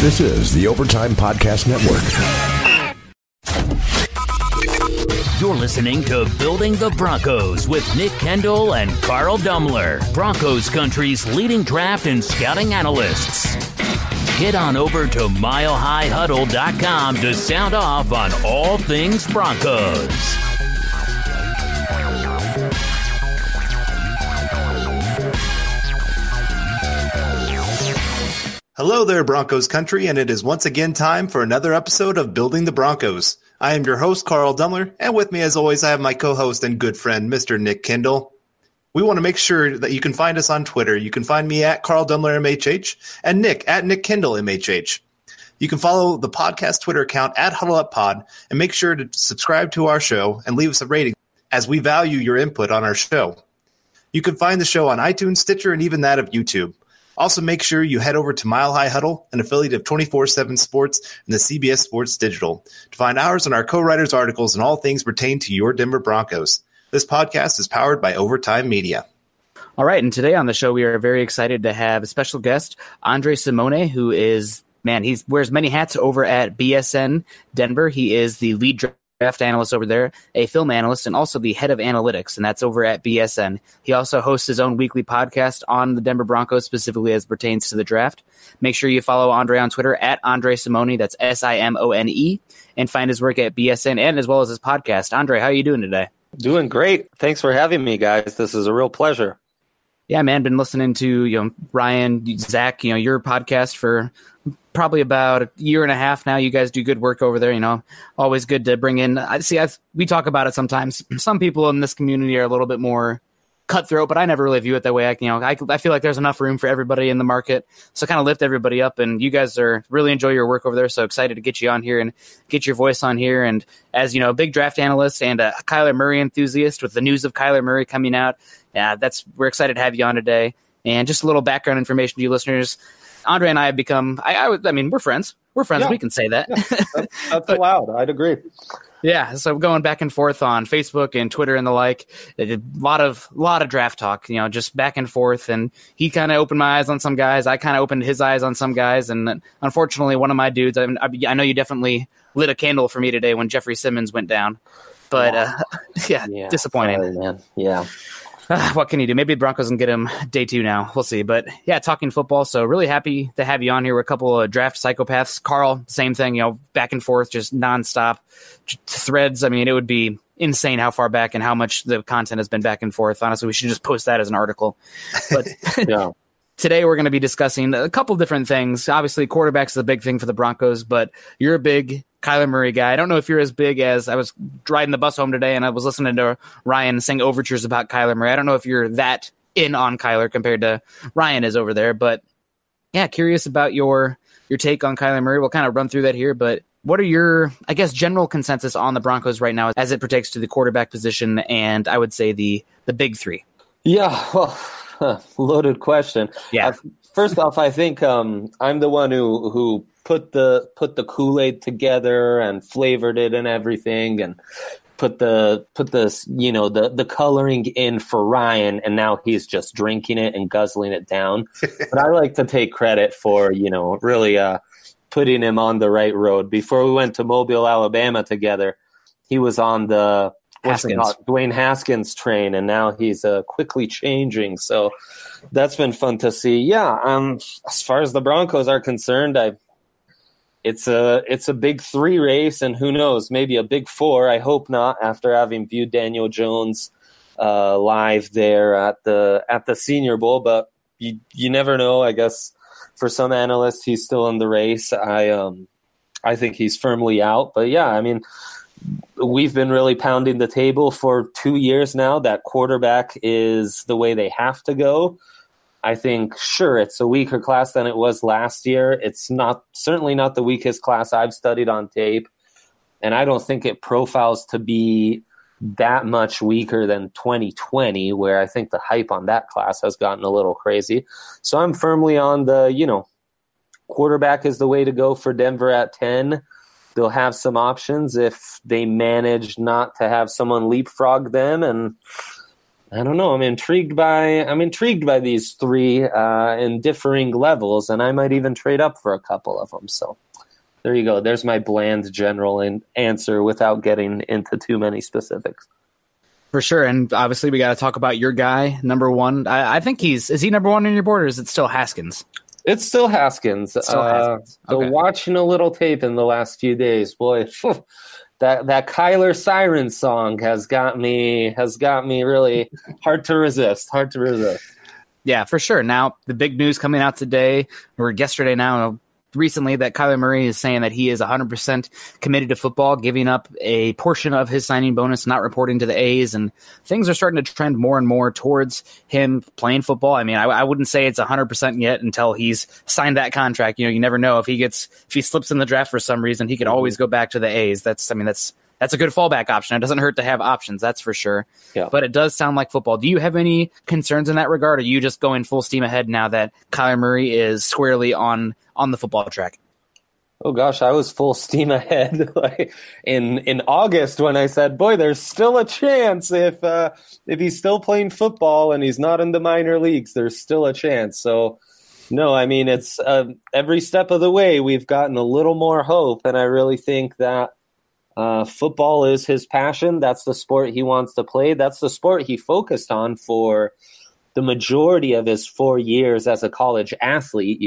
This is the Overtime Podcast Network. You're listening to Building the Broncos with Nick Kendell and Carl Dumler, Broncos country's leading draft and scouting analysts. Head on over to milehighhuddle.com to sound off on all things Broncos. Hello there, Broncos country, and it is once again time for another episode of Building the Broncos. I am your host, Carl Dumler, and with me, as always, I have my co-host and good friend, Mr. Nick Kendell. We want to make sure that you can find us on Twitter. You can find me at Carl Dumler MHH and Nick at Nick Kendell MHH. You can follow the podcast Twitter account at HuddleUpPod and make sure to subscribe to our show and leave us a rating as we value your input on our show. You can find the show on iTunes, Stitcher, and even that of YouTube. Also, make sure you head over to Mile High Huddle, an affiliate of 24/7 Sports and the CBS Sports Digital, to find ours and our co-writers' articles and all things pertain to your Denver Broncos. This podcast is powered by Overtime Media. All right, and today on the show, we are very excited to have a special guest, Andre Simone, who is, he wears many hats over at BSN Denver. He is the lead draft analyst over there, a film analyst, and also the head of analytics, and that's over at BSN. He also hosts his own weekly podcast on the Denver Broncos, specifically as pertains to the draft. Make sure you follow Andre on Twitter at Andre Simone, that's Simone, and find his work at BSN and as well as his podcast. Andre, how are you doing today? Doing great. Thanks for having me, guys. This is a real pleasure. Yeah, man, been listening to Ryan, Zach, your podcast for probably about a year and a half now. You guys do good work over there. Always good to bring in. We talk about it sometimes. Some people in this community are a little bit more cutthroat, but I never really view it that way. I feel like there's enough room for everybody in the market, so kind of lift everybody up. And you guys really enjoy your work over there. So excited to get you on here and get your voice on here. And as a big draft analyst and a Kyler Murray enthusiast, with the news of Kyler Murray coming out, we're excited to have you on today. And just a little background information to you listeners. Andre and I have become, we're friends. We're friends. Yeah. We can say that. Yeah, that's allowed. I'd agree. Yeah. So going back and forth on Facebook and Twitter and the like, a lot of draft talk, just back and forth. And he kind of opened my eyes on some guys. I kind of opened his eyes on some guys. And unfortunately, one of my dudes, I know you definitely lit a candle for me today when Jeffrey Simmons went down. But disappointing. Sorry, man. Yeah. What can you do? Maybe the Broncos can get him day 2 now. We'll see. But yeah, talking football. So really happy to have you on here with a couple of draft psychopaths. Carl, same thing, back and forth, just nonstop threads. It would be insane how far back and how much the content has been back and forth. Honestly, we should just post that as an article. But yeah. Today we're going to be discussing a couple different things. Obviously, quarterback's the big thing for the Broncos, but you're a big Kyler Murray guy. I don't know if you're as big as I was riding the bus home today and I was listening to Ryan sing overtures about Kyler Murray. I don't know if you're that in on Kyler compared to Ryan is over there, but yeah, curious about your take on Kyler Murray. We'll kind of run through that here, but what are your, general consensus on the Broncos right now as it pertains to the quarterback position and I would say the big three? Yeah, well, loaded question. Yeah. First off, I think I'm the one who put the Kool-Aid together and flavored it and everything, and put the coloring in for Ryan, and now he's just drinking it and guzzling it down. But I like to take credit for really putting him on the right road. Before we went to Mobile, Alabama together, he was on the Dwayne Haskins train, and now he's quickly changing. So that's been fun to see. Yeah, as far as the Broncos are concerned, it's a big 3 race, and who knows, maybe a big 4. I hope not, after having viewed Daniel Jones live there at the Senior Bowl. But you never know. I guess for some analysts, he's still in the race. I think he's firmly out. But yeah, we've been really pounding the table for 2 years now that quarterback is the way they have to go. I think, sure, it's a weaker class than it was last year. It's certainly not the weakest class I've studied on tape. And I don't think it profiles to be that much weaker than 2020, where I think the hype on that class has gotten a little crazy. So I'm firmly on the, quarterback is the way to go for Denver at 10. They'll have some options if they manage not to have someone leapfrog them. And I don't know. I'm intrigued by these three in differing levels, and I might even trade up for a couple of them. So there you go. There's my bland general answer without getting into too many specifics. For sure, and obviously we got to talk about your guy, number one. I think is he number one on your board, or is it still Haskins? It's still Haskins. So watching a little tape in the last few days, boy, that Kyler Siren song has got me really hard to resist. Yeah, for sure. Now the big news coming out today or yesterday now. Recently that Kyler Murray is saying that he is 100% committed to football, giving up a portion of his signing bonus, not reporting to the A's, and things are starting to trend more and more towards him playing football. I mean, I wouldn't say it's 100% yet until he's signed that contract. You never know if he slips in the draft for some reason, he could always go back to the A's. That's a good fallback option. It doesn't hurt to have options, that's for sure. Yeah. But it does sound like football. Do you have any concerns in that regard? Or are you just going full steam ahead now that Kyler Murray is squarely on the football track? Oh gosh, I was full steam ahead in August when I said, boy, there's still a chance if he's still playing football and he's not in the minor leagues, there's still a chance. So no, I mean, it's every step of the way we've gotten a little more hope, and I really think that football is his passion. That's the sport he wants to play. That's the sport he focused on for the majority of his 4 years as a college athlete.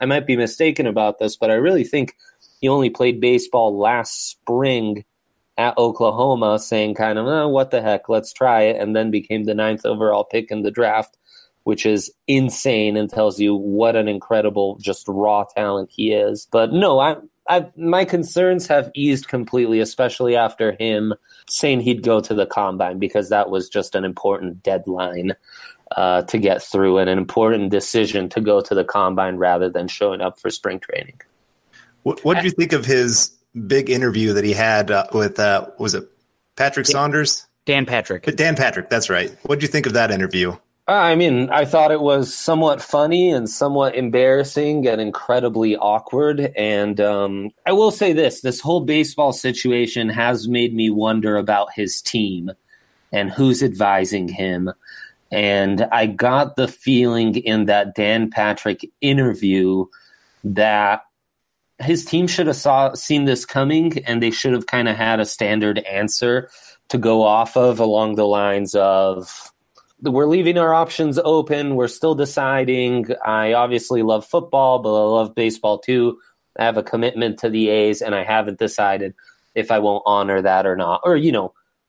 I might be mistaken about this, but I really think he only played baseball last spring at Oklahoma, saying kind of, what the heck, let's try it, and then became the 9th overall pick in the draft, which is insane and tells you what an incredible, just raw talent he is. But no, my concerns have eased completely, especially after him saying he'd go to the combine, because that was just an important deadline to get through and an important decision to go to the combine rather than showing up for spring training. What did you think of his big interview that he had with, was it Patrick Saunders? Dan Patrick. Dan Patrick, that's right. What did you think of that interview? I mean, I thought it was somewhat funny and somewhat embarrassing and incredibly awkward. And I will say this whole baseball situation has made me wonder about his team and who's advising him. And I got the feeling in that Dan Patrick interview that his team should have seen this coming, and they should have kind of had a standard answer to go off of along the lines of, we're leaving our options open. We're still deciding. I obviously love football, but I love baseball too. I have a commitment to the A's, and I haven't decided if I won't honor that or not. Or,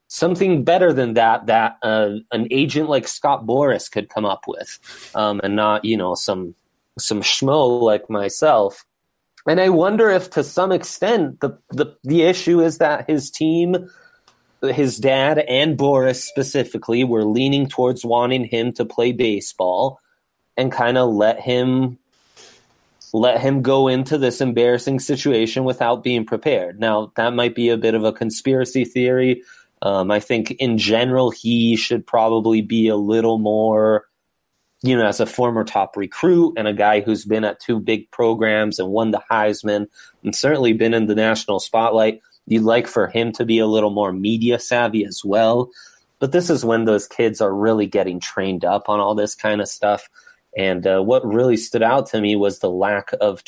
something better than that an agent like Scott Boras could come up with, and not, some schmo like myself. And I wonder if to some extent the issue is that his team, his dad and Boris specifically, were leaning towards wanting him to play baseball and kind of let him go into this embarrassing situation without being prepared. Now, that might be a bit of a conspiracy theory. I think in general, he should probably be a little more, as a former top recruit and a guy who's been at 2 big programs and won the Heisman and certainly been in the national spotlight, you'd like for him to be a little more media savvy as well. But this is when those kids are really getting trained up on all this kind of stuff. And what really stood out to me was the lack of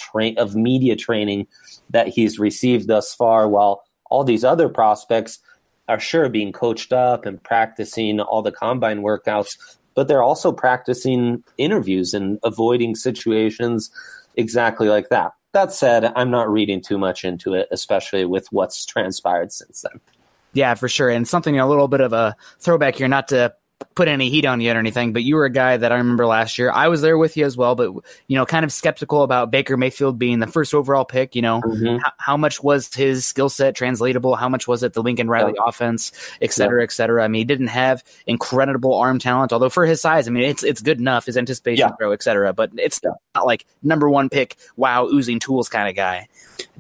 media training that he's received thus far, while all these other prospects are sure being coached up and practicing all the combine workouts, but they're also practicing interviews and avoiding situations exactly like that. That said, I'm not reading too much into it, especially with what's transpired since then. Yeah, for sure. And something, a little bit of a throwback here, not to put any heat on you or anything, but you were a guy that I remember last year. I was there with you as well, but, kind of skeptical about Baker Mayfield being the first overall pick. How much was his skill set translatable? How much was it the Lincoln Riley offense, et cetera, et cetera? I mean, he didn't have incredible arm talent, although for his size, I mean, it's good enough, his anticipation throw, et cetera, but it's not like number one pick, wow, oozing tools kind of guy.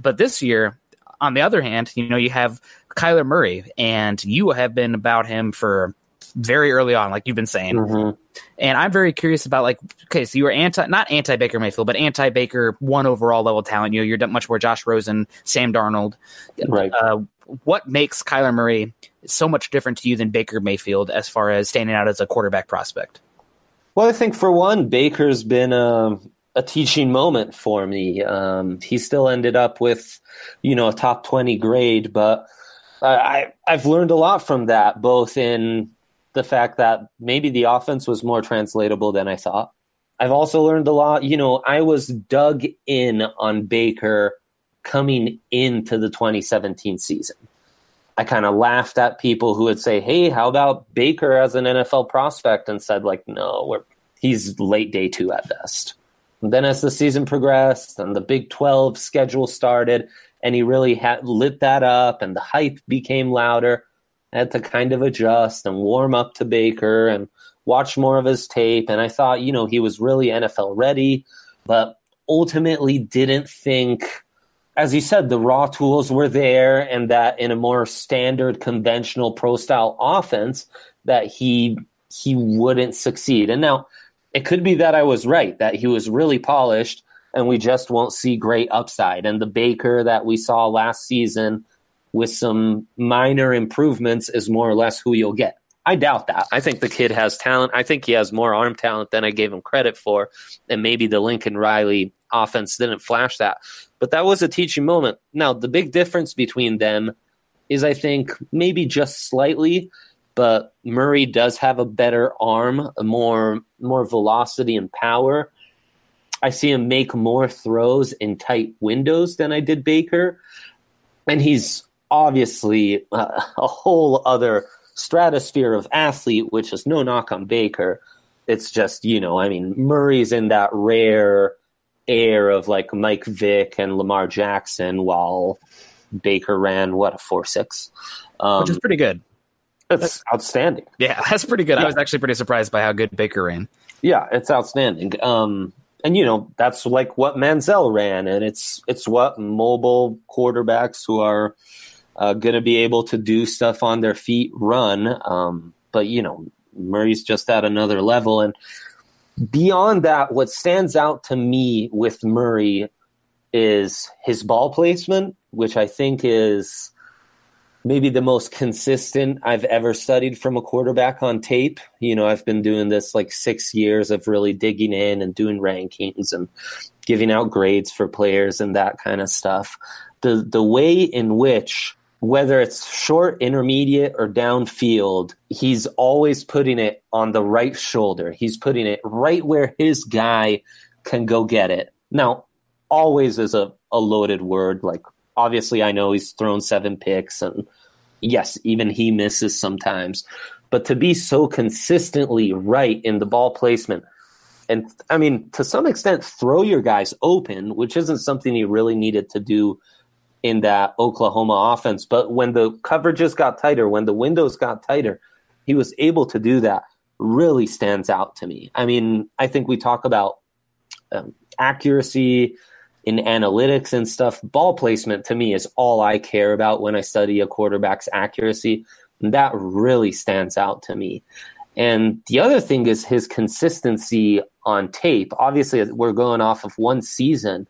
But this year, on the other hand, you have Kyler Murray, and you have been about him for very early on, like you've been saying. Mm-hmm. And I'm very curious about, like, okay, so you were not anti Baker Mayfield, but anti Baker 1 overall level talent. You know, you're much more Josh Rosen, Sam Darnold. Right. What makes Kyler Murray so much different to you than Baker Mayfield as far as standing out as a quarterback prospect? Well, I think for one, Baker's been a teaching moment for me. He still ended up with, you know, a top 20 grade, but I've learned a lot from that, both in the fact that maybe the offense was more translatable than I thought. I've also learned a lot. You know, I was dug in on Baker coming into the 2017 season. I kind of laughed at people who would say, hey, how about Baker as an NFL prospect? And said, like, no, he's late day 2 at best. And then as the season progressed and the Big 12 schedule started and he really lit that up and the hype became louder, I had to kind of adjust and warm up to Baker and watch more of his tape. And I thought, you know, he was really NFL ready, but ultimately didn't think, as you said, the raw tools were there, and that in a more standard, conventional pro-style offense that he wouldn't succeed. And now it could be that I was right, that he was really polished and we just won't see great upside. And the Baker that we saw last season with some minor improvements is more or less who you'll get. I doubt that. I think the kid has talent. I think he has more arm talent than I gave him credit for. And maybe the Lincoln Riley offense didn't flash that. But that was a teaching moment. Now, the big difference between them is, I think, maybe just slightly, but Murray does have a better arm, a more velocity and power. I see him make more throws in tight windows than I did Baker. And he's obviously a whole other stratosphere of athlete, which is no knock on Baker. It's just, you know, I mean, Murray's in that rare air of like Mike Vick and Lamar Jackson, while Baker ran, a 4.6. Which is pretty good. That's outstandanding. Yeah, that's pretty good. Yeah. I was actually pretty surprised by how good Baker ran. Yeah, it's outstanding. And, you know, that's like what Manziel ran, and it's what mobile quarterbacks who are going to be able to do stuff on their feet run. But, you know, Murray's just at another level. And beyond that, what stands out to me with Murray is his ball placement, which I think is maybe the most consistent I've ever studied from a quarterback on tape. You know, I've been doing this like 6 years of really digging in and doing rankings and giving out grades for players and that kind of stuff. The way in which, whether it's short, intermediate, or downfield, he's always putting it on the right shoulder. He's putting it right where his guy can go get it. Now, always is a loaded word. Like, obviously, I know he's thrown 7 picks, and yes, even he misses sometimes. But to be so consistently right in the ball placement, and, I mean, to some extent, throw your guys open, which isn't something he really needed to do in that Oklahoma offense. But when the coverages got tighter, when the windows got tighter, he was able to do that. Really stands out to me. I mean, I think we talk about accuracy in analytics and stuff. Ball placement to me is all I care about when I study a quarterback's accuracy. And that really stands out to me. And the other thing is his consistency on tape. Obviously, we're going off of one season.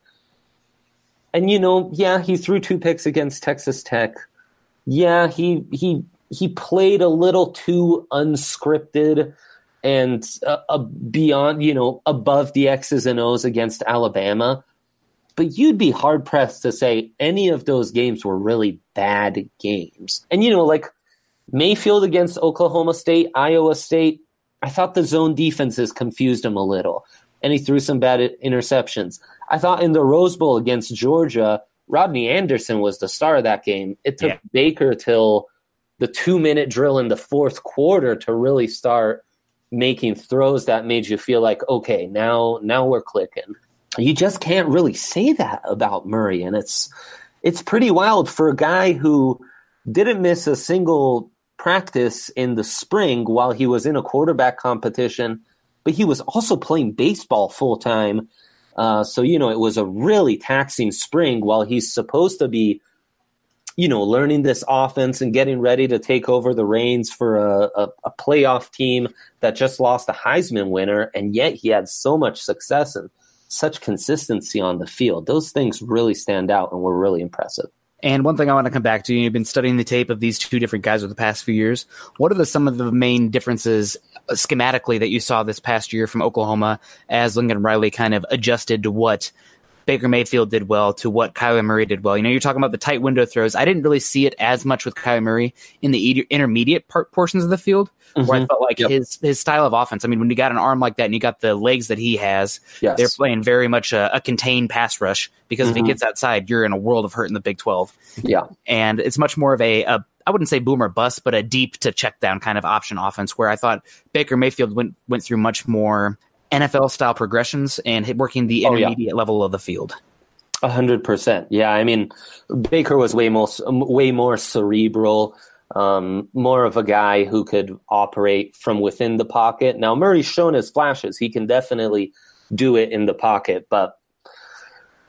And, you know, yeah, he threw 2 picks against Texas Tech. Yeah, he played a little too unscripted and beyond, you know, above the X's and O's against Alabama. But you'd be hard-pressed to say any of those games were really bad games. And, you know, like Mayfield against Oklahoma State, Iowa State, I thought the zone defenses confused him a little, and he threw some bad interceptions. I thought in the Rose Bowl against Georgia, Rodney Anderson was the star of that game. It took Baker till the 2-minute drill in the fourth quarter to really start making throws that made you feel like, okay, now we're clicking. You just can't really say that about Murray, and it's pretty wild for a guy who didn't miss a single practice in the spring while he was in a quarterback competition, but he was also playing baseball full-time. So, you know, it was a really taxing spring while he's supposed to be learning this offense and getting ready to take over the reins for a playoff team that just lost a Heisman winner, and yet he had so much success and such consistency on the field. Those things really stand out and were really impressive. And one thing I want to come back to, you've been studying the tape of these two different guys over the past few years. What are some of the main differences schematically that you saw this past year from Oklahoma as Lincoln Riley kind of adjusted to what Baker Mayfield did well to what Kyler Murray did well? You're talking about the tight window throws. I didn't really see it as much with Kyler Murray in the intermediate portions of the field, where I felt like his style of offense. I mean, when you got an arm like that and you got the legs that he has, they're playing very much a contained pass rush, because if he gets outside, you're in a world of hurt in the Big 12. Yeah. And it's much more of I wouldn't say boom or bust, but a deep to check down kind of option offense, where I thought Baker Mayfield went through much more NFL style progressions and working the intermediate level of the field. 100%. Yeah. I mean, Baker was way more cerebral, more of a guy who could operate from within the pocket. Now, Murray's shown his flashes. He can definitely do it in the pocket, but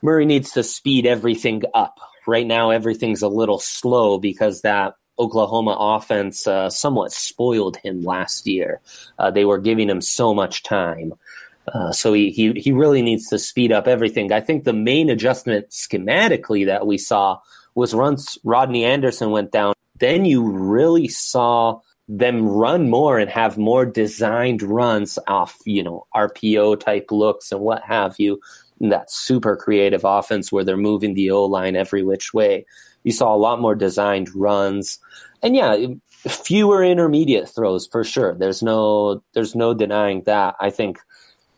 Murray needs to speed everything up. Right now, everything's a little slow because that Oklahoma offense somewhat spoiled him last year. They were giving him so much time. So he really needs to speed up everything. I think the main adjustment schematically that we saw was once Rodney Anderson went down, then you really saw them run more and have more designed runs off, RPO type looks and what have you. And that super creative offense where they're moving the O-line every which way. You saw a lot more designed runs, and fewer intermediate throws for sure. There's no denying that. I think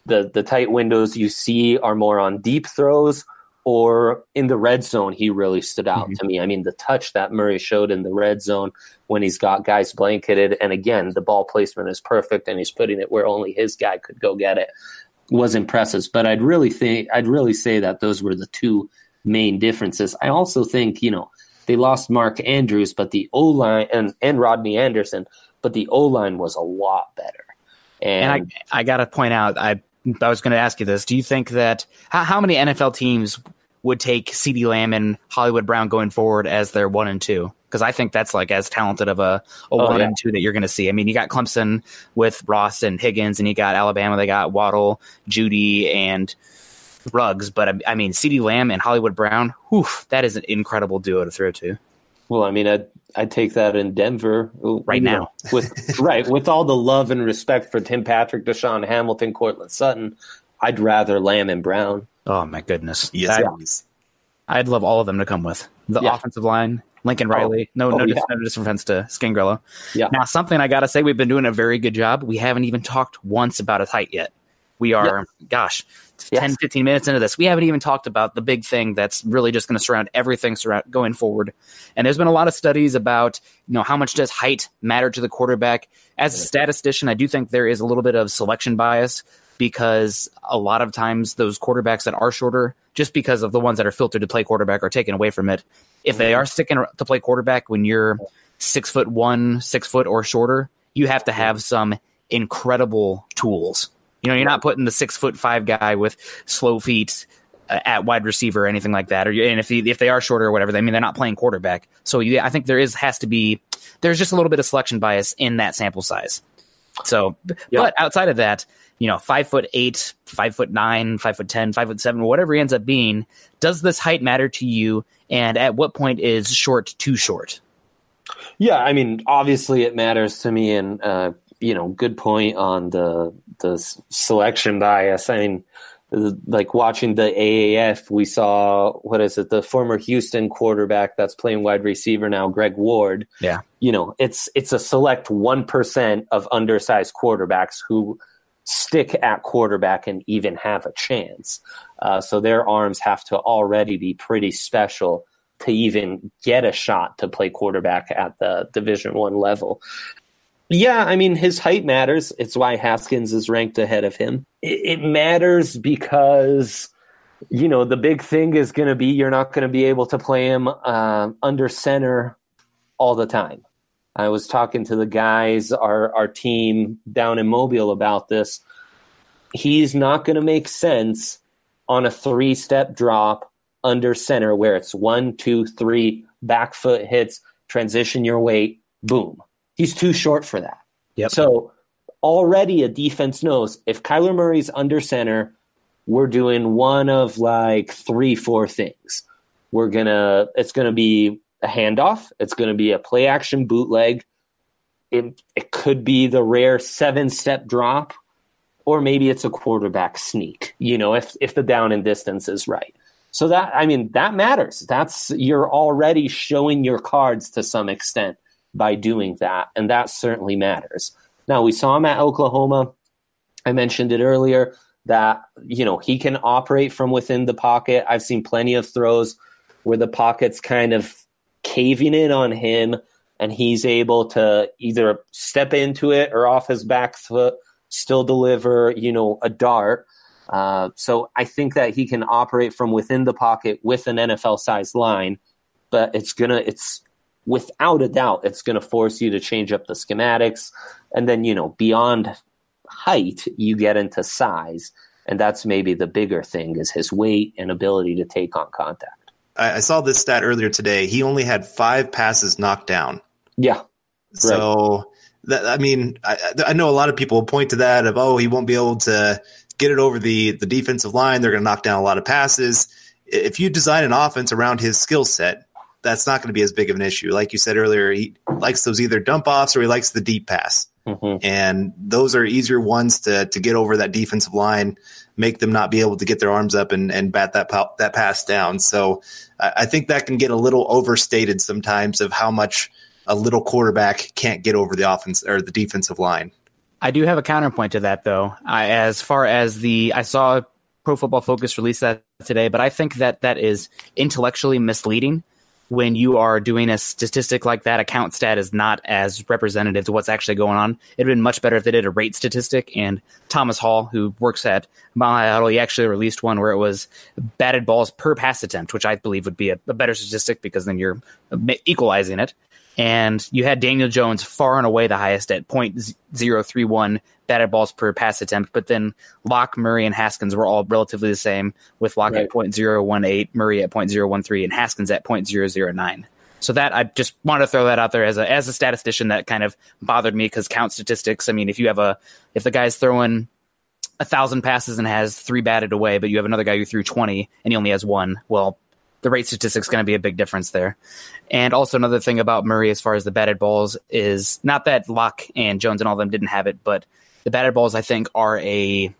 the tight windows you see are more on deep throws or in the red zone. He really stood out to me. I mean, the touch that Murray showed in the red zone when he's got guys blanketed, and again, the ball placement is perfect and he's putting it where only his guy could go get it, was impressive. But I'd really say that those were the two main differences. I also think, they lost Mark Andrews, but the O-line and Rodney Anderson, but the O-line was a lot better. And I got to point out, I was going to ask you this. Do you think that how many NFL teams would take CeeDee Lamb and Hollywood Brown going forward as their 1 and 2? Because I think that's like as talented of a 1 and 2 that you're going to see. I mean, you got Clemson with Ross and Higgins, and you got Alabama. They got Waddle, Judy, and Ruggs. But I mean, CeeDee Lamb and Hollywood Brown, that is an incredible duo to throw to. Well, I mean, I'd take that in Denver right now. With all the love and respect for Tim Patrick, Deshaun Hamilton, Cortland Sutton, I'd rather Lamb and Brown. Oh my goodness! Yes, I'd love all of them to come with the offensive line. Lincoln Riley, no offense to Scangarello. Yeah. Now, something I got to say, we've been doing a very good job. We haven't even talked once about a tight yet. We are, 10, 15 minutes into this. We haven't even talked about the big thing that's really just going to surround everything going forward. And there's been a lot of studies about, how much does height matter to the quarterback. As a statistician, I do think there is a little bit of selection bias, because a lot of times those quarterbacks that are shorter, just because of the ones that are filtered to play quarterback, are taken away from it. If they are sticking to play quarterback when you're 6'1", 6 foot or shorter, you have to have some incredible tools. You're not putting the 6'5" guy with slow feet at wide receiver or anything like that. And if they are shorter or whatever, they're not playing quarterback. So I think there's just a little bit of selection bias in that sample size. So, but outside of that, 5'8", 5'9", 5'10", 5'7", whatever he ends up being, does this height matter to you? And at what point is short too short? Yeah, I mean, obviously it matters to me, and good point on the selection bias. I mean, like watching the AAF, we saw, the former Houston quarterback that's playing wide receiver now, Greg Ward. Yeah. It's a select 1% of undersized quarterbacks who stick at quarterback and even have a chance. So their arms have to already be pretty special to even get a shot to play quarterback at the Division I level. Yeah, I mean, his height matters. It's why Haskins is ranked ahead of him. It matters because, the big thing is going to be you're not going to be able to play him under center all the time. I was talking to the guys, our team down in Mobile, about this. He's not going to make sense on a 3-step drop under center where it's 1, 2, 3, back foot hits, transition your weight, boom. He's too short for that. Yep. So already a defense knows if Kyler Murray's under center, we're doing one of like 3, 4 things. It's gonna be a handoff. It's gonna be a play action bootleg. It could be the rare 7-step drop, or maybe it's a quarterback sneak, if the down and distance is right. So that matters. You're already showing your cards to some extent by doing that. And that certainly matters. Now, we saw him at Oklahoma. I mentioned it earlier that, he can operate from within the pocket. I've seen plenty of throws where the pocket's kind of caving in on him and he's able to either step into it or off his back foot, still deliver, a dart. So I think that he can operate from within the pocket with an NFL-sized line, but it's without a doubt, it's going to force you to change up the schematics. And then, beyond height, you get into size. And that's maybe the bigger thing is his weight and ability to take on contact. I saw this stat earlier today. He only had 5 passes knocked down. Yeah. So, right. I know a lot of people will point to that of, he won't be able to get it over the defensive line. They're going to knock down a lot of passes. If you design an offense around his skill set, that's not going to be as big of an issue. Like you said earlier, he likes those either dump offs or he likes the deep pass. Mm-hmm. And those are easier ones to get over that defensive line, make them not be able to get their arms up and bat that pass down. So I think that can get a little overstated sometimes of how much a little quarterback can't get over the offense or the defensive line. I do have a counterpoint to that, though. As far as I saw Pro Football Focus release that today, but I think that is intellectually misleading. When you are doing a statistic like that, a count stat is not as representative to what's actually going on. It would have been much better if they did a rate statistic. And Thomas Hall, who works at Mile High Huddle, he actually released one where it was batted balls per pass attempt, which I believe would be a better statistic because then you're equalizing it. And you had Daniel Jones far and away the highest at .031 batted balls per pass attempt, but then Locke, Murray, and Haskins were all relatively the same, with Locke at .018, Murray at .013, and Haskins at .009. So that I just wanted to throw that out there as a statistician. That kind of bothered me because count statistics. I mean, if the guy's throwing 1,000 passes and has 3 batted away, but you have another guy who threw 20 and he only has 1, well, the rate statistic's going to be a big difference there. And also another thing about Murray as far as the batted balls is not that Locke and Jones and all of them didn't have it, but the batted balls I think are a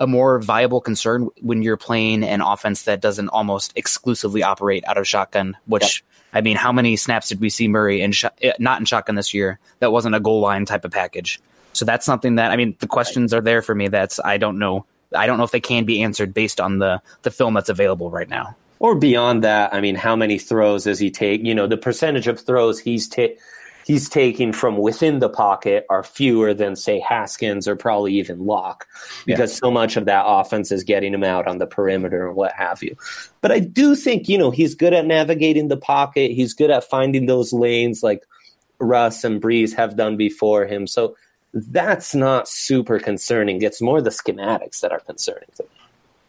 more viable concern when you're playing an offense that doesn't almost exclusively operate out of shotgun, which I mean, how many snaps did we see Murray not in shotgun this year? That wasn't a goal line type of package. So that's something that, I mean, the questions are there for me. I don't know if they can be answered based on the film that's available right now. Or beyond that, I mean, how many throws does he take? The percentage of throws he's taking from within the pocket are fewer than, say, Haskins or probably even Locke, because so much of that offense is getting him out on the perimeter and what have you. But I do think, he's good at navigating the pocket. He's good at finding those lanes like Russ and Breeze have done before him. So that's not super concerning. It's more the schematics that are concerning to me.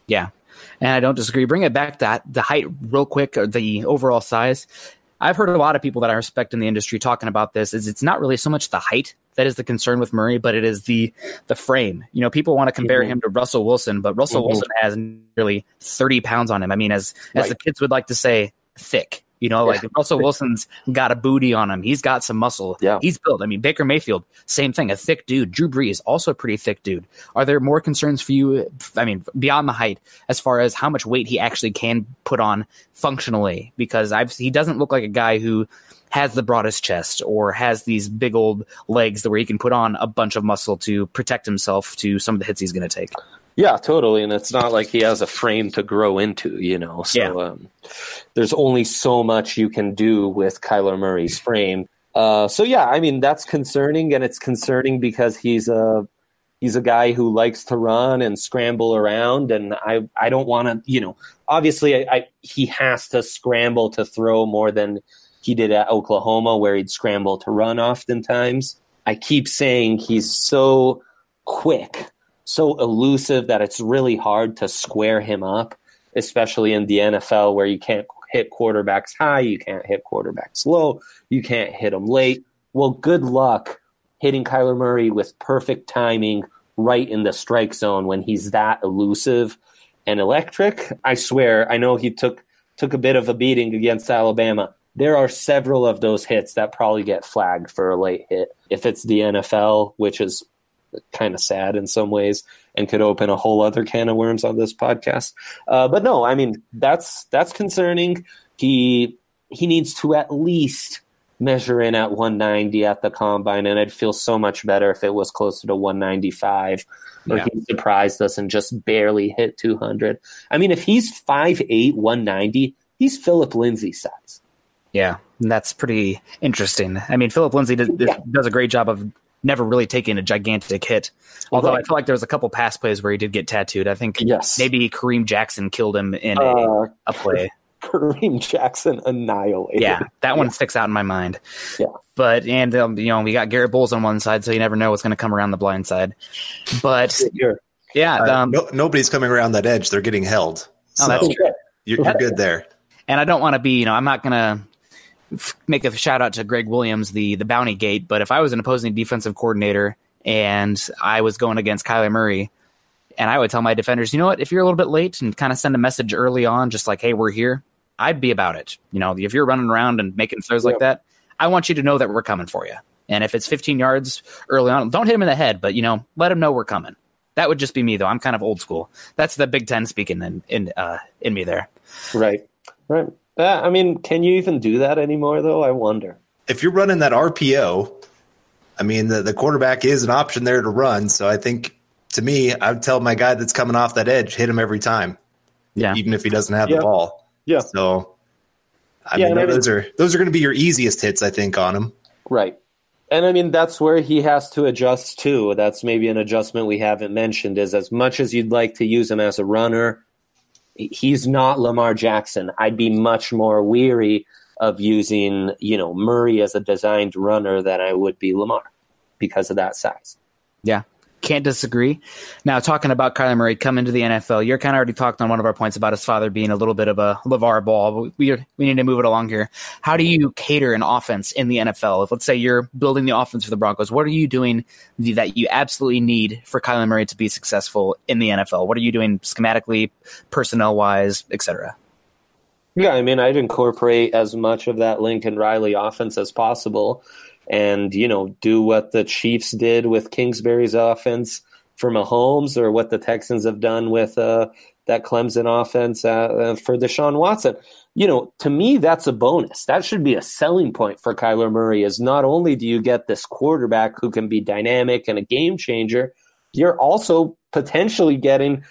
Yeah. And I don't disagree. Bring it back to the height real quick, or the overall size. I've heard a lot of people that I respect in the industry talking about this. It's not really so much the height that is the concern with Murray, but it is the frame. People want to compare him to Russell Wilson, but Russell Wilson has nearly 30 pounds on him. I mean, as the kids would like to say, thick. Like Russell Wilson's got a booty on him. He's got some muscle. Yeah. He's built. I mean, Baker Mayfield, same thing, a thick dude. Drew Brees, also a pretty thick dude. Are there more concerns for you, I mean, beyond the height, as far as how much weight he actually can put on functionally? Because he doesn't look like a guy who has the broadest chest or has these big old legs where he can put on a bunch of muscle to protect himself to some of the hits he's going to take. Yeah, totally. And it's not like he has a frame to grow into, So there's only so much you can do with Kyler Murray's frame. I mean, that's concerning. And it's concerning because he's a guy who likes to run and scramble around. And I don't want to, obviously he has to scramble to throw more than he did at Oklahoma, where he'd scramble to run oftentimes. I keep saying he's so quick, so elusive that it's really hard to square him up. especially in the NFL where you can't hit quarterbacks high, you can't hit quarterbacks low, you can't hit them late. Well, good luck hitting Kyler Murray with perfect timing right in the strike zone when he's that elusive and electric. I swear, I know he took a bit of a beating against Alabama. There are several of those hits that probably get flagged for a late hit. If it's the NFL, which is kind of sad in some ways and could open a whole other can of worms on this podcast. But no, I mean, that's concerning. He needs to at least measure in at 190 at the combine, and I'd feel so much better if it was closer to 195 or he surprised us and just barely hit 200. I mean, if he's 5'8", 190, he's Philip Lindsay size. Yeah, that's pretty interesting. I mean, Philip Lindsay does a great job of never really taking a gigantic hit. Although I feel like there was a couple pass plays where he did get tattooed. I think maybe Kareem Jackson killed him in a play. Kareem Jackson annihilated. Yeah, that one sticks out in my mind. Yeah. But, we got Garrett Bowles on one side, so you never know what's going to come around the blind side. But, nobody's coming around that edge. They're getting held. So that's true. You're good there. And I don't want to be, I'm not going to make a shout out to Greg Williams, the bounty gate, but if I was an opposing defensive coordinator and I was going against Kyler Murray, and I would tell my defenders, you know what, if you're a little bit late and kind of send a message early on, just like, hey, we're here, I'd be about it. If you're running around and making throws like that, I want you to know that we're coming for you. And if it's 15 yards early on, don't hit him in the head, but, let him know we're coming. That would just be me, though. I'm kind of old school. That's the Big Ten speaking in me there. Right. I mean, can you even do that anymore, though? I wonder. If you're running that RPO, I mean, the quarterback is an option there to run. So I think, to me, I would tell my guy that's coming off that edge, hit him every time. Yeah. Even if he doesn't have the ball. Yeah. So, I mean, those are going to be your easiest hits, I think, on him. Right. And, I mean, that's where he has to adjust, too. That's maybe an adjustment we haven't mentioned, is as much as you'd like to use him as a runner, he's not Lamar Jackson. I'd be much more weary of using, Murray as a designed runner than I would be Lamar because of that size. Yeah, can't disagree. Now, talking about Kyler Murray coming to the NFL, you're kind of already talked on one of our points about his father being a little bit of a LeVar Ball. But we need to move it along here. How do you cater an offense in the NFL? If, let's say, you're building the offense for the Broncos, what are you doing that you absolutely need for Kyler Murray to be successful in the NFL? What are you doing schematically, personnel-wise, etc.? Yeah, I mean, I'd incorporate as much of that Lincoln Riley offense as possible and, do what the Chiefs did with Kingsbury's offense for Mahomes or what the Texans have done with that Clemson offense for Deshaun Watson. To me, that's a bonus. That should be a selling point for Kyler Murray is not only do you get this quarterback who can be dynamic and a game changer, you're also potentially getting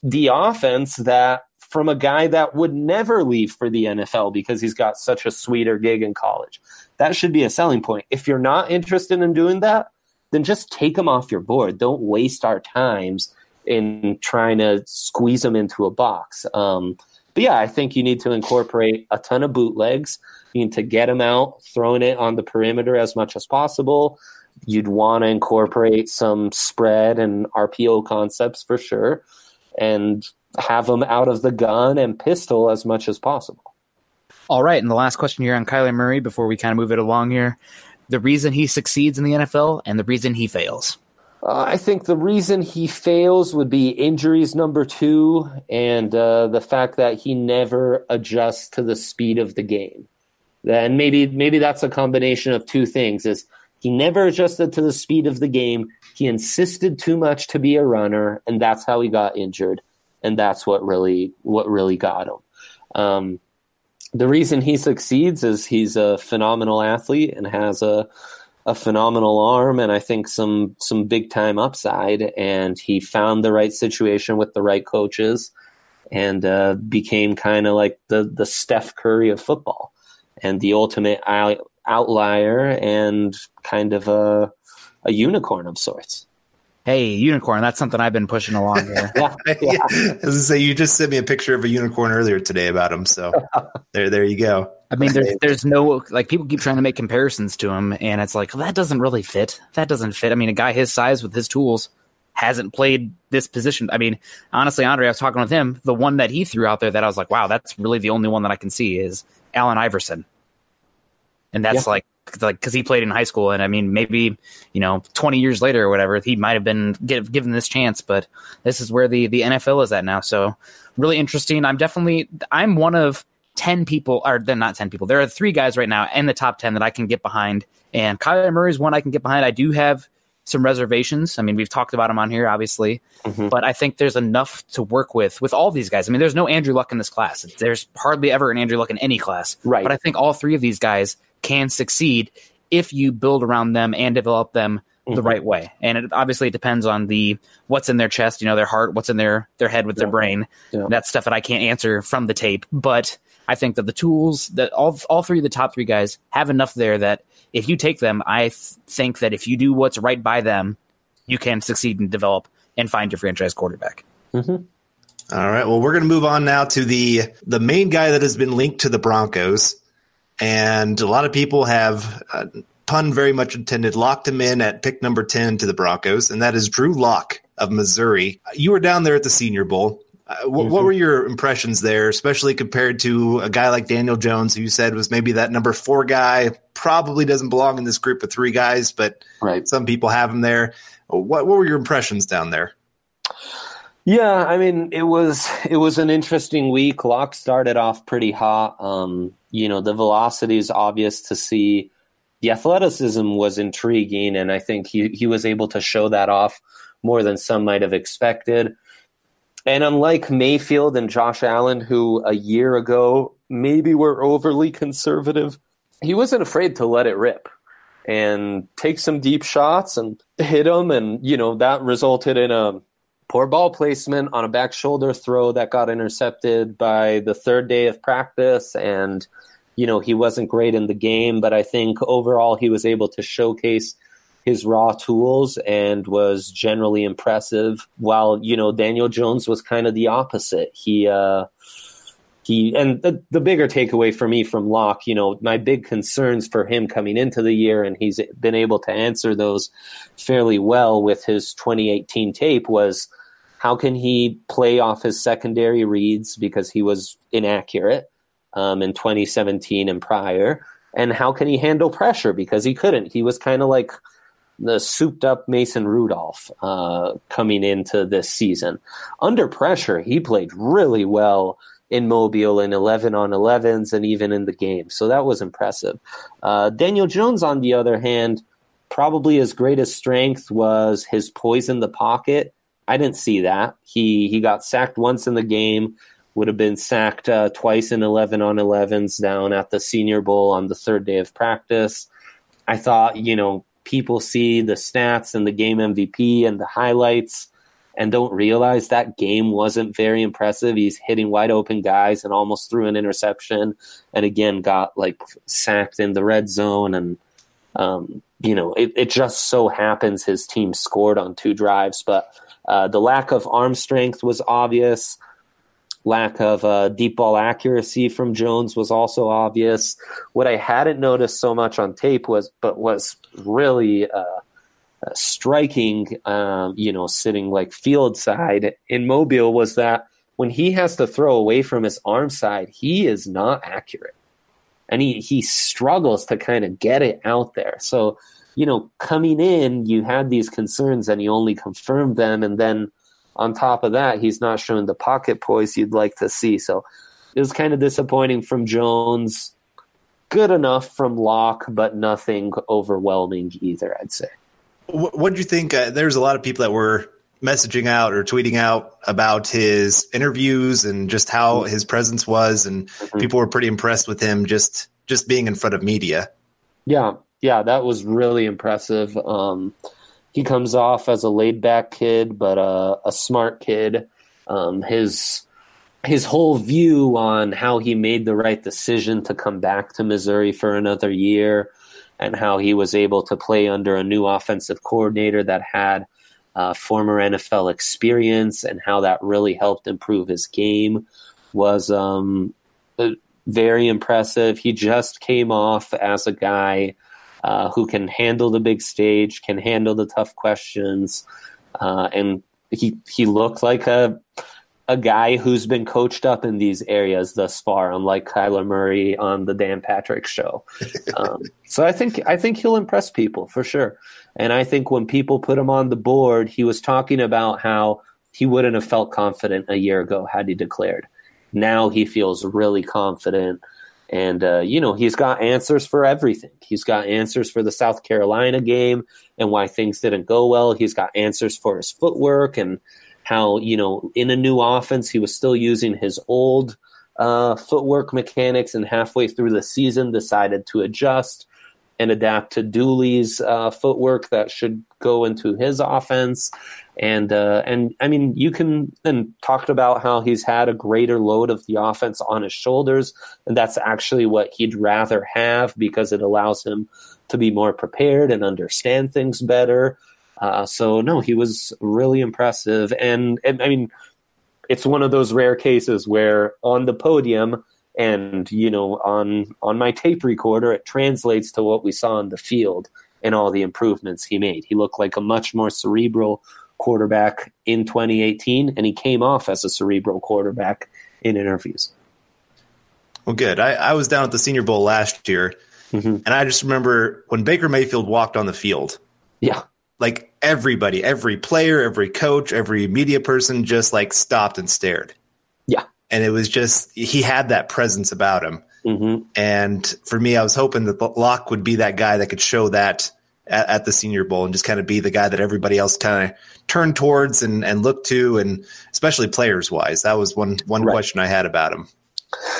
the offense that from a guy that would never leave for the NFL because he's got such a sweeter gig in college. That should be a selling point. If you're not interested in doing that, then just take him off your board. Don't waste our times in trying to squeeze him into a box. But yeah, I think you need to incorporate a ton of bootlegs. You need to get him out, throwing it on the perimeter as much as possible. You'd want to incorporate some spread and RPO concepts for sure, and have him out of the gun and pistol as much as possible. All right, and the last question here on Kyler Murray before we kind of move it along here. The reason he succeeds in the NFL and the reason he fails. I think the reason he fails would be injuries, number 2, and the fact that he never adjusts to the speed of the game. And maybe that's a combination of two things. Is he never adjusted to the speed of the game. He insisted too much to be a runner, and that's how he got injured. And that's what really got him. The reason he succeeds is he's a phenomenal athlete and has a phenomenal arm and I think some big time upside. And he found the right situation with the right coaches and became kind of like the Steph Curry of football and the ultimate outlier and kind of a unicorn of sorts. Hey, unicorn, that's something I've been pushing along here. Yeah. As I say, you just sent me a picture of a unicorn earlier today about him, so there you go. I mean, there's no, like, people keep trying to make comparisons to him, and it's like, well, that doesn't really fit. That doesn't fit. I mean, a guy his size with his tools, hasn't played this position. I mean, honestly, Andre, I was talking with him. The one that he threw out there that I was like, wow, that's really the only one that I can see is Allen Iverson. And that's like, because he played in high school. And I mean, maybe, 20 years later or whatever, he might have been given this chance. But this is where the NFL is at now. So really interesting. I'm one of 10 people, or they're not 10 people. There are 3 guys right now in the top 10 that I can get behind. And Kyler Murray is one I can get behind. I do have some reservations. I mean, we've talked about him on here, obviously, but I think there's enough to work with all these guys. I mean, there's no Andrew Luck in this class. There's hardly ever an Andrew Luck in any class. Right. But I think all 3 of these guys can succeed if you build around them and develop them the right way. And it depends on what's in their chest, their heart, what's in their head with their brain. Yeah. That's stuff that I can't answer from the tape. But I think that the tools that all 3 of the top 3 guys have enough there that if you take them, I think that if you do what's right by them, you can succeed and develop and find your franchise quarterback. All right. Well, we're going to move on now to the main guy that has been linked to the Broncos. And a lot of people have, pun very much intended, locked him in at pick number 10 to the Broncos, and that is Drew Lock of Missouri. You were down there at the Senior Bowl. What were your impressions there, especially compared to a guy like Daniel Jones, who you said was maybe that number 4 guy, probably doesn't belong in this group of 3 guys, but some people have him there. What were your impressions down there? Yeah, I mean, it was an interesting week. Locke started off pretty hot. The velocity is obvious to see. The athleticism was intriguing, and I think he was able to show that off more than some might have expected. And unlike Mayfield and Josh Allen, who a year ago maybe were overly conservative, he wasn't afraid to let it rip and take some deep shots and hit them. And, that resulted in a poor ball placement on a back shoulder throw that got intercepted by the 3rd day of practice. And, he wasn't great in the game, but I think overall he was able to showcase his raw tools and was generally impressive, while, Daniel Jones was kind of the opposite. And the bigger takeaway for me from Locke, my big concerns for him coming into the year, and he's been able to answer those fairly well with his 2018 tape, was how can he play off his secondary reads because he was inaccurate in 2017 and prior, and how can he handle pressure because he couldn't. He was kind of like the souped-up Mason Rudolph coming into this season. Under pressure, he played really well in Mobile in 11-on-11s and even in the game. So that was impressive. Daniel Jones, on the other hand, probably his greatest strength was his poise in the pocket. I didn't see that. He got sacked once in the game, would have been sacked twice in 11-on-11s down at the Senior Bowl on the 3rd day of practice. I thought, people see the stats and the game MVP and the highlights and don't realize that game wasn't very impressive. He's hitting wide open guys and almost threw an interception, and again got sacked in the red zone. And it just so happens his team scored on 2 drives, but the lack of arm strength was obvious. Lack of deep ball accuracy from Jones was also obvious. What I hadn't noticed so much on tape was really striking, sitting field side in Mobile, was that when he has to throw away from his arm side, he is not accurate. And he struggles to kind of get it out there. So, coming in, you had these concerns and you only confirmed them. And then on top of that, he's not showing the pocket poise you'd like to see. So it was kind of disappointing from Jones. Good enough from Locke, but nothing overwhelming either, I'd say. What did you think? There's a lot of people that were messaging out or tweeting out about his interviews and just how his presence was, and people were pretty impressed with him just being in front of media. Yeah, that was really impressive. He comes off as a laid-back kid, but a smart kid. His whole view on how he made the right decision to come back to Missouri for another year, and how he was able to play under a new offensive coordinator that had former NFL experience, and how that really helped improve his game, was very impressive. He just came off as a guy who can handle the big stage, can handle the tough questions, And he looked like a guy who's been coached up in these areas thus far, unlike Kyler Murray on the Dan Patrick Show. So I think he'll impress people for sure. And I think when people put him on the board, he was talking about how he wouldn't have felt confident a year ago had he declared. Now he feels really confident. And, he's got answers for everything. He's got answers for the South Carolina game and why things didn't go well. He's got answers for his footwork and how, in a new offense, he was still using his old footwork mechanics, and halfway through the season decided to adjust and adapt to Dooley's footwork that should go into his offense. And I mean, you can then talked about how he's had a greater load of the offense on his shoulders, and that's actually what he'd rather have because it allows him to be more prepared and understand things better. So no, he was really impressive. And I mean, it's one of those rare cases where on the podium and, on my tape recorder, it translates to what we saw on the field and all the improvements he made. He looked like a much more cerebral quarterback in 2018, and he came off as a cerebral quarterback in interviews. Well, good. I was down at the Senior Bowl last year, and I just remember when Baker Mayfield walked on the field. Yeah. Like everybody, every player, every coach, every media person just like stopped and stared. Yeah. And it was just, he had that presence about him. And for me, I was hoping that Locke would be that guy that could show that at the Senior Bowl and just kind of be the guy that everybody else kind of turned towards and looked to, and especially players wise. That was one question I had about him.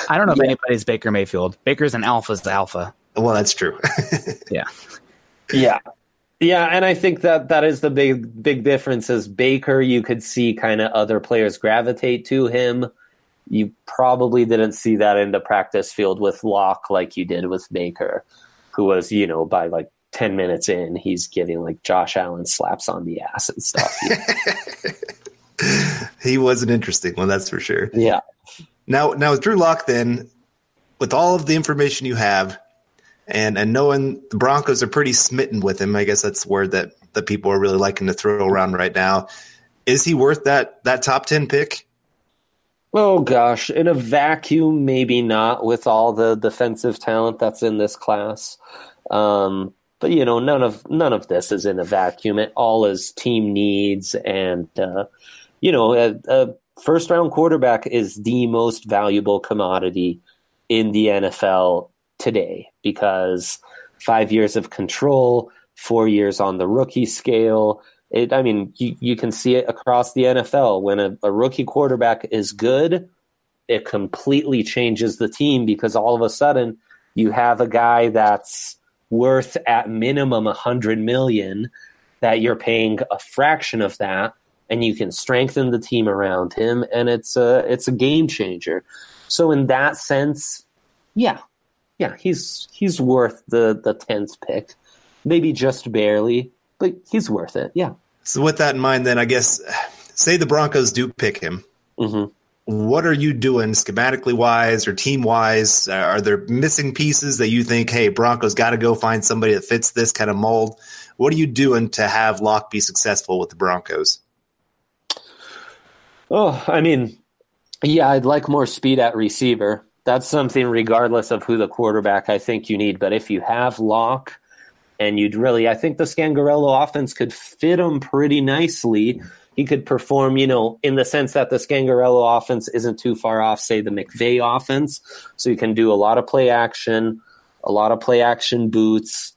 I don't know if anybody's Baker Mayfield. Baker's an alpha's alpha. Well, that's true. Yeah. Yeah. Yeah, and I think that is the big difference is Baker, you could see kind of other players gravitate to him. You probably didn't see that in the practice field with Locke like you did with Baker, who was, by like 10 minutes in, he's getting like Josh Allen slaps on the ass and stuff. He was an interesting one, that's for sure. Yeah. Now with Drew Lock, then, with all of the information you have, and knowing the Broncos are pretty smitten with him, I guess that's the word that the people are really liking to throw around right now. Is he worth that top 10 pick? Oh, gosh. In a vacuum, maybe not with all the defensive talent that's in this class. But, none of this is in a vacuum. It all is team needs. And, a first-round quarterback is the most valuable commodity in the NFL today because 5 years of control, 4 years on the rookie scale. You can see it across the NFL. When a rookie quarterback is good, it completely changes the team because all of a sudden you have a guy that's worth at minimum $100 million that you're paying a fraction of that, and you can strengthen the team around him, and it's a game changer. So in that sense, yeah, he's worth the 10th pick. Maybe just barely, but he's worth it, yeah. So with that in mind, then, I guess, say the Broncos do pick him. What are you doing schematically wise or team wise? Are there missing pieces that you think, hey, Broncos got to go find somebody that fits this kind of mold? What are you doing to have Locke be successful with the Broncos? Oh, I'd like more speed at receiver. That's something regardless of who the quarterback I think you need. But if you have Locke, and I think the Scangarello offense could fit him pretty nicely. He could perform, in the sense that the Scangarello offense isn't too far off, say, the McVay offense. So you can do a lot of play action boots,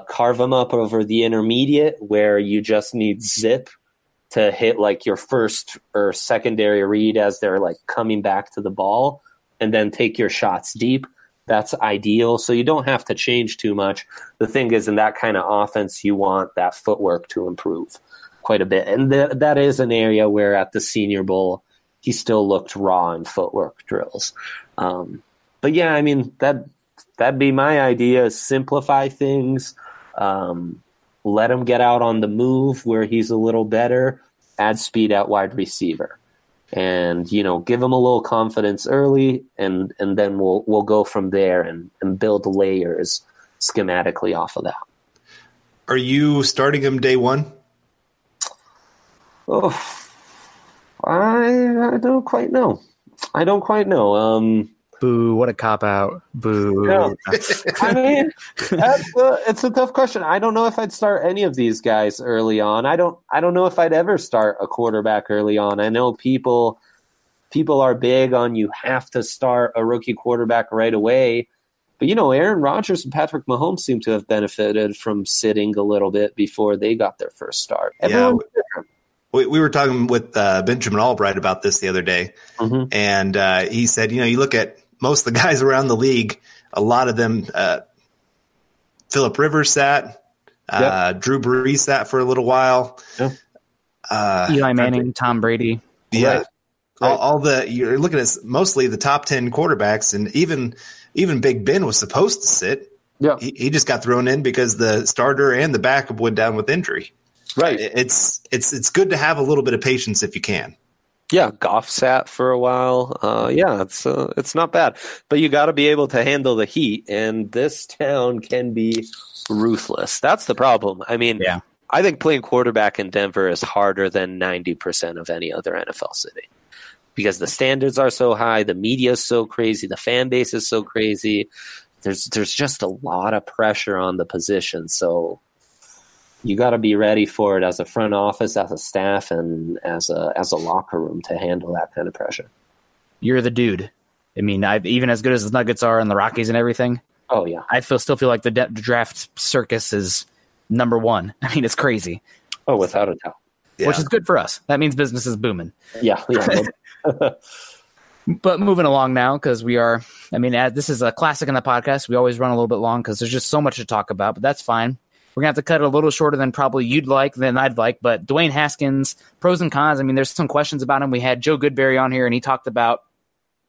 carve them up over the intermediate where you just need zip to hit like your first or secondary read as they're like coming back to the ball, and then take your shots deep. That's ideal. So you don't have to change too much. The thing is, in that kind of offense, you want that footwork to improve quite a bit. And that is an area where at the Senior Bowl, he still looked raw in footwork drills. But yeah, that'd be my idea, is simplify things, let him get out on the move where he's a little better, add speed at wide receiver. And, give him a little confidence early, and then we'll go from there and build layers schematically off of that. Are you starting him day one? Oh, I don't quite know. Boo! What a cop out. Boo! Yeah. I mean, it's a tough question. I don't know if I'd start any of these guys early on. I don't know if I'd ever start a quarterback early on. I know people are big on you have to start a rookie quarterback right away. But, Aaron Rodgers and Patrick Mahomes seem to have benefited from sitting a little bit before they got their first start. Everyone's different. We were talking with Benjamin Albright about this the other day, and he said, you look at most of the guys around the league, a lot of them, Phillip Rivers sat, Drew Brees sat for a little while. Yep. Eli Manning, Tom Brady. Yeah. Right. You're looking at mostly the top 10 quarterbacks, and even Big Ben was supposed to sit. Yeah. He just got thrown in because the starter and the backup went down with injury. Right. It's good to have a little bit of patience if you can. Yeah, Goff sat for a while. It's not bad, but you got to be able to handle the heat, and this town can be ruthless. That's the problem. I mean, I think playing quarterback in Denver is harder than 90% of any other NFL city because the standards are so high, the media is so crazy, the fan base is so crazy. There's just a lot of pressure on the position, so you got to be ready for it as a front office, as a staff, and as a locker room to handle that kind of pressure. You're the dude. I mean, even as good as the Nuggets are and the Rockies and everything. Oh yeah, I still feel like the draft circus is number one. I mean, it's crazy. Oh, without a doubt. Which is good for us. That means business is booming. Yeah. But moving along now, because this is a classic in the podcast. We always run a little bit long because there's just so much to talk about, but that's fine. We're going to have to cut it a little shorter than probably you'd like, than I'd like. But Dwayne Haskins, pros and cons. I mean, there's some questions about him. We had Joe Goodberry on here, and he talked about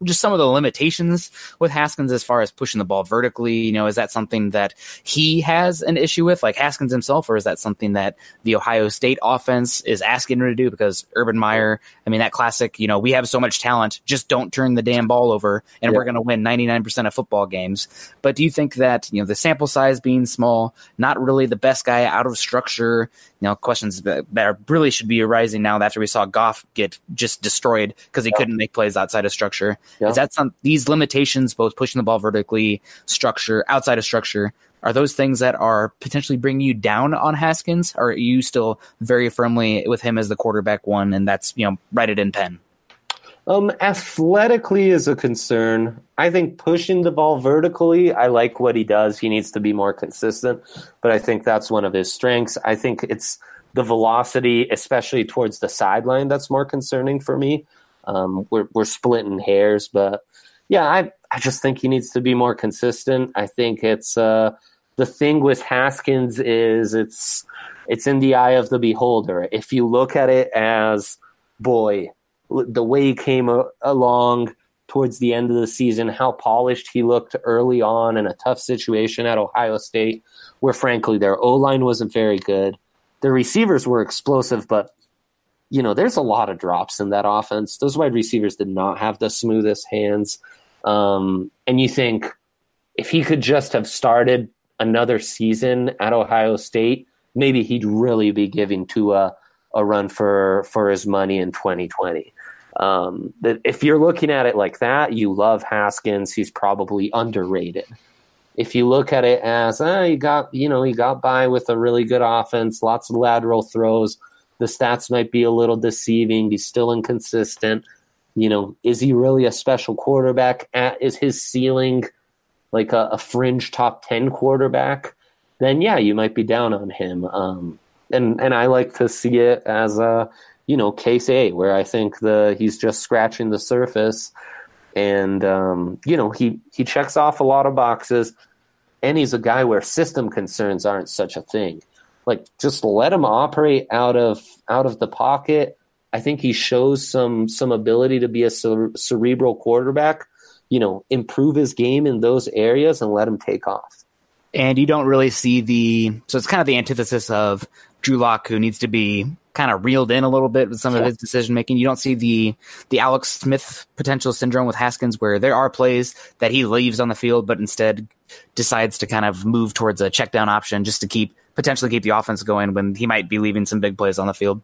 just some of the limitations with Haskins as far as pushing the ball vertically. Is that something that he has an issue with, like Haskins himself, or is that something that the Ohio State offense is asking him to do? Because Urban Meyer, that classic, we have so much talent, just don't turn the damn ball over, and we're going to win 99% of football games. But do you think that, the sample size being small, not really the best guy out of structure, questions that really should be arising now after we saw Goff get just destroyed because he couldn't make plays outside of structure? Yeah. Is that these limitations, both pushing the ball vertically, structure, outside of structure, are those things that are potentially bringing you down on Haskins? Or are you still very firmly with him as the quarterback one, and that's, write it in pen? Athletically is a concern. I think pushing the ball vertically, I like what he does. He needs to be more consistent, but I think that's one of his strengths. I think it's the velocity, especially towards the sideline, that's more concerning for me. We're splitting hairs, but I just think he needs to be more consistent. I think it's the thing with Haskins is it's in the eye of the beholder. If you look at it as, boy, the way he came along towards the end of the season, how polished he looked early on in a tough situation at Ohio State, where frankly their O-line wasn't very good. Their receivers were explosive, but there's a lot of drops in that offense. Those wide receivers did not have the smoothest hands. And you think if he could just have started another season at Ohio State, maybe he'd really be giving to a run for his money in 2020. If you're looking at it like that, you love Haskins. He's probably underrated. If you look at it as he got by with a really good offense, lots of lateral throws, the stats might be a little deceiving. He's still inconsistent. Is he really a special quarterback? Is his ceiling like a fringe top 10 quarterback? Then you might be down on him. And I like to see it as case A, where I think he's just scratching the surface, and he checks off a lot of boxes, and he's a guy where system concerns aren't such a thing. Like, just let him operate out of the pocket. I think he shows some ability to be a cerebral quarterback. Improve his game in those areas and let him take off. And you don't really see so it's kind of the antithesis of Drew Lock, who needs to be kind of reeled in a little bit with some of his decision making. You don't see the Alex Smith potential syndrome with Haskins, where there are plays that he leaves on the field, but instead decides to kind of move towards a check down option just to potentially keep the offense going when he might be leaving some big plays on the field.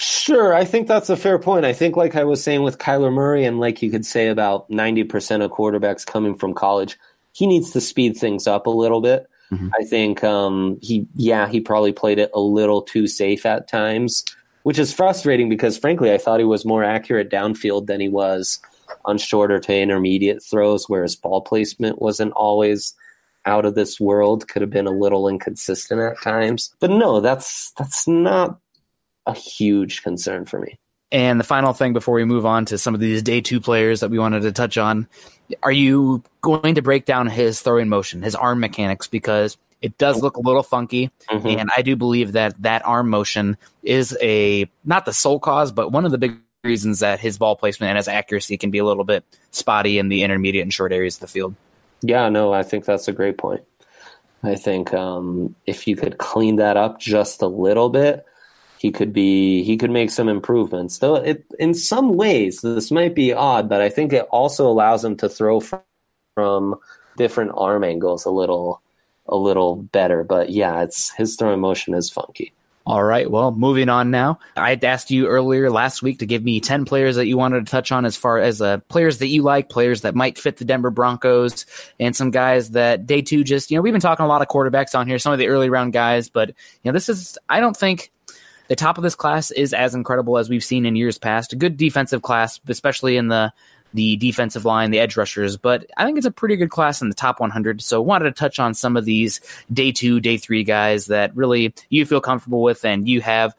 Sure, I think that's a fair point. I think, like I was saying with Kyler Murray, and like you could say about 90% of quarterbacks coming from college, he needs to speed things up a little bit. Mm-hmm. I think he probably played it a little too safe at times, which is frustrating because, frankly, I thought he was more accurate downfield than he was on shorter to intermediate throws, whereas ball placement wasn't always out of this world, could have been a little inconsistent at times. But no, that's not a huge concern for me. And the final thing before we move on to some of these day two players that we wanted to touch on, are you going to break down his throwing motion, his arm mechanics? Because it does look a little funky, and I do believe that arm motion is not the sole cause, but one of the big reasons that his ball placement and his accuracy can be a little bit spotty in the intermediate and short areas of the field. Yeah, no, I think that's a great point. I think if you could clean that up just a little bit, he could make some improvements. Though in some ways, this might be odd, but I think it also allows him to throw from different arm angles a little better. But yeah, his throwing motion is funky. All right, well, moving on now. I had asked you earlier last week to give me 10 players that you wanted to touch on as far as players that you like, players that might fit the Denver Broncos, and some guys that day two just, we've been talking a lot of quarterbacks on here, some of the early round guys, but I don't think the top of this class is as incredible as we've seen in years past. A good defensive class, especially in the defensive line, the edge rushers, but I think it's a pretty good class in the top 100. So wanted to touch on some of these day two, day three guys that really you feel comfortable with, and you have,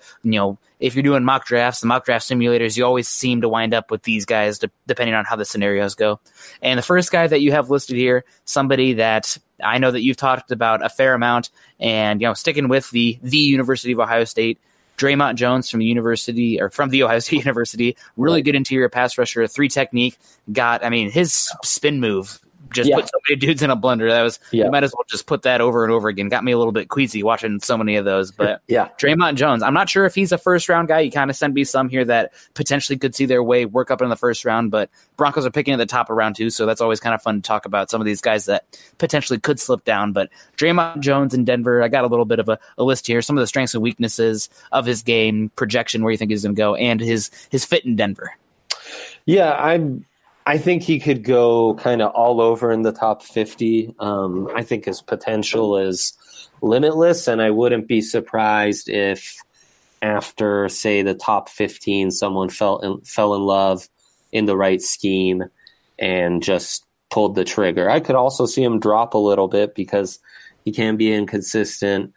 if you're doing mock drafts, the mock draft simulators, you always seem to wind up with these guys depending on how the scenarios go. And the first guy that you have listed here, somebody that I know that you've talked about a fair amount, and sticking with the University of Ohio State, Draymond Jones from the Ohio State University, really good interior pass rusher, 3 technique, his spin move just put so many dudes in a blender. That was, you might as well just put that over and over again. Got me a little bit queasy watching so many of those, but Draymond Jones, I'm not sure if he's a first round guy. You kind of send me some here that potentially could see their way work up in the first round, but Broncos are picking at the top of round 2. So that's always kind of fun to talk about some of these guys that potentially could slip down, but Draymond Jones in Denver, I got a little bit of a list here, some of the strengths and weaknesses of his game, projection, where you think he's going to go, and his fit in Denver. Yeah, I think he could go kind of all over in the top 50. I think his potential is limitless, and I wouldn't be surprised if after, say, the top 15, someone fell in love in the right scheme and just pulled the trigger. I could also see him drop a little bit because he can be inconsistent,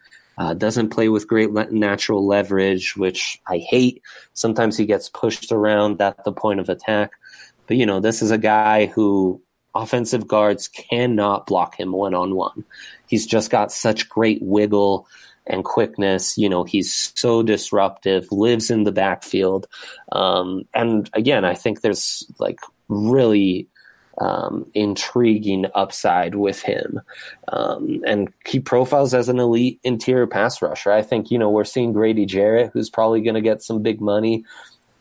doesn't play with great natural leverage, which I hate. Sometimes he gets pushed around at the point of attack. But, this is a guy who offensive guards cannot block him one-on-one. He's just got such great wiggle and quickness. He's so disruptive, lives in the backfield. And again, I think there's really intriguing upside with him. And he profiles as an elite interior pass rusher. I think, we're seeing Grady Jarrett, who's probably going to get some big money.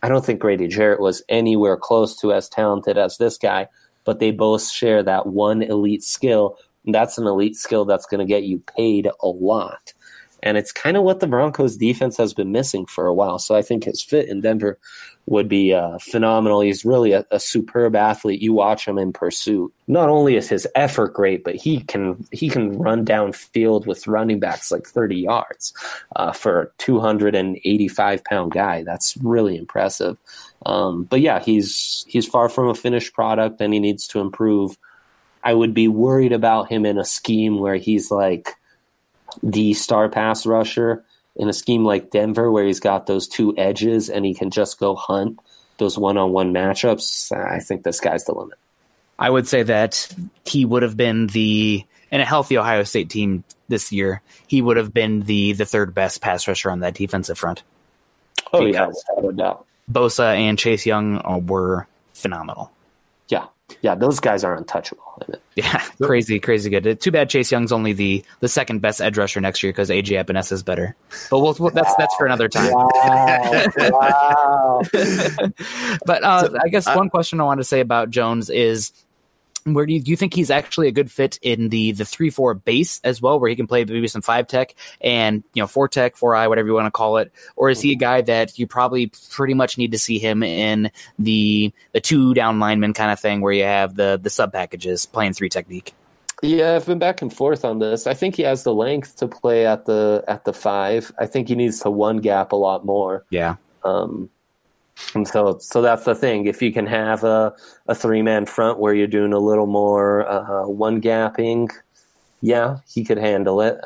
I don't think Grady Jarrett was anywhere close to as talented as this guy, but they both share that one elite skill. And that's an elite skill that's going to get you paid a lot. And it's kind of what the Broncos defense has been missing for a while. So I think his fit in Denver would be phenomenal. He's really a superb athlete. You watch him in pursuit. Not only is his effort great, but he can run downfield with running backs 30 yards for a 285-pound guy. That's really impressive. But yeah, he's far from a finished product, and he needs to improve. I would be worried about him in a scheme where he's the star pass rusher. In a scheme like Denver, where he's got those 2 edges and he can just go hunt those one-on-one matchups, I think the sky's the limit. I would say that he would have been in a healthy Ohio State team this year, he would have been the third best pass rusher on that defensive front. Oh, yeah, no doubt. Bosa and Chase Young were phenomenal. Yeah, those guys are untouchable. Yeah, crazy good. Too bad Chase Young's only the second best edge rusher next year because AJ Epinesa is better. But that's for another time. Wow. But I guess one question I wanted to say about Jones is Where do you think he's actually a good fit in the 3-4 base as well, where he can play maybe some 5 tech and 4 tech, 4I, whatever you want to call it? Or is he a guy that you probably pretty much need to see him in the 2 down lineman kind of thing, where you have the sub packages playing 3 technique? Yeah, I've been back and forth on this. I think he has the length to play at the 5. I think he needs to one gap a lot more. Yeah. And so that's the thing. If you can have a 3-man front where you're doing a little more one gapping, yeah, he could handle it.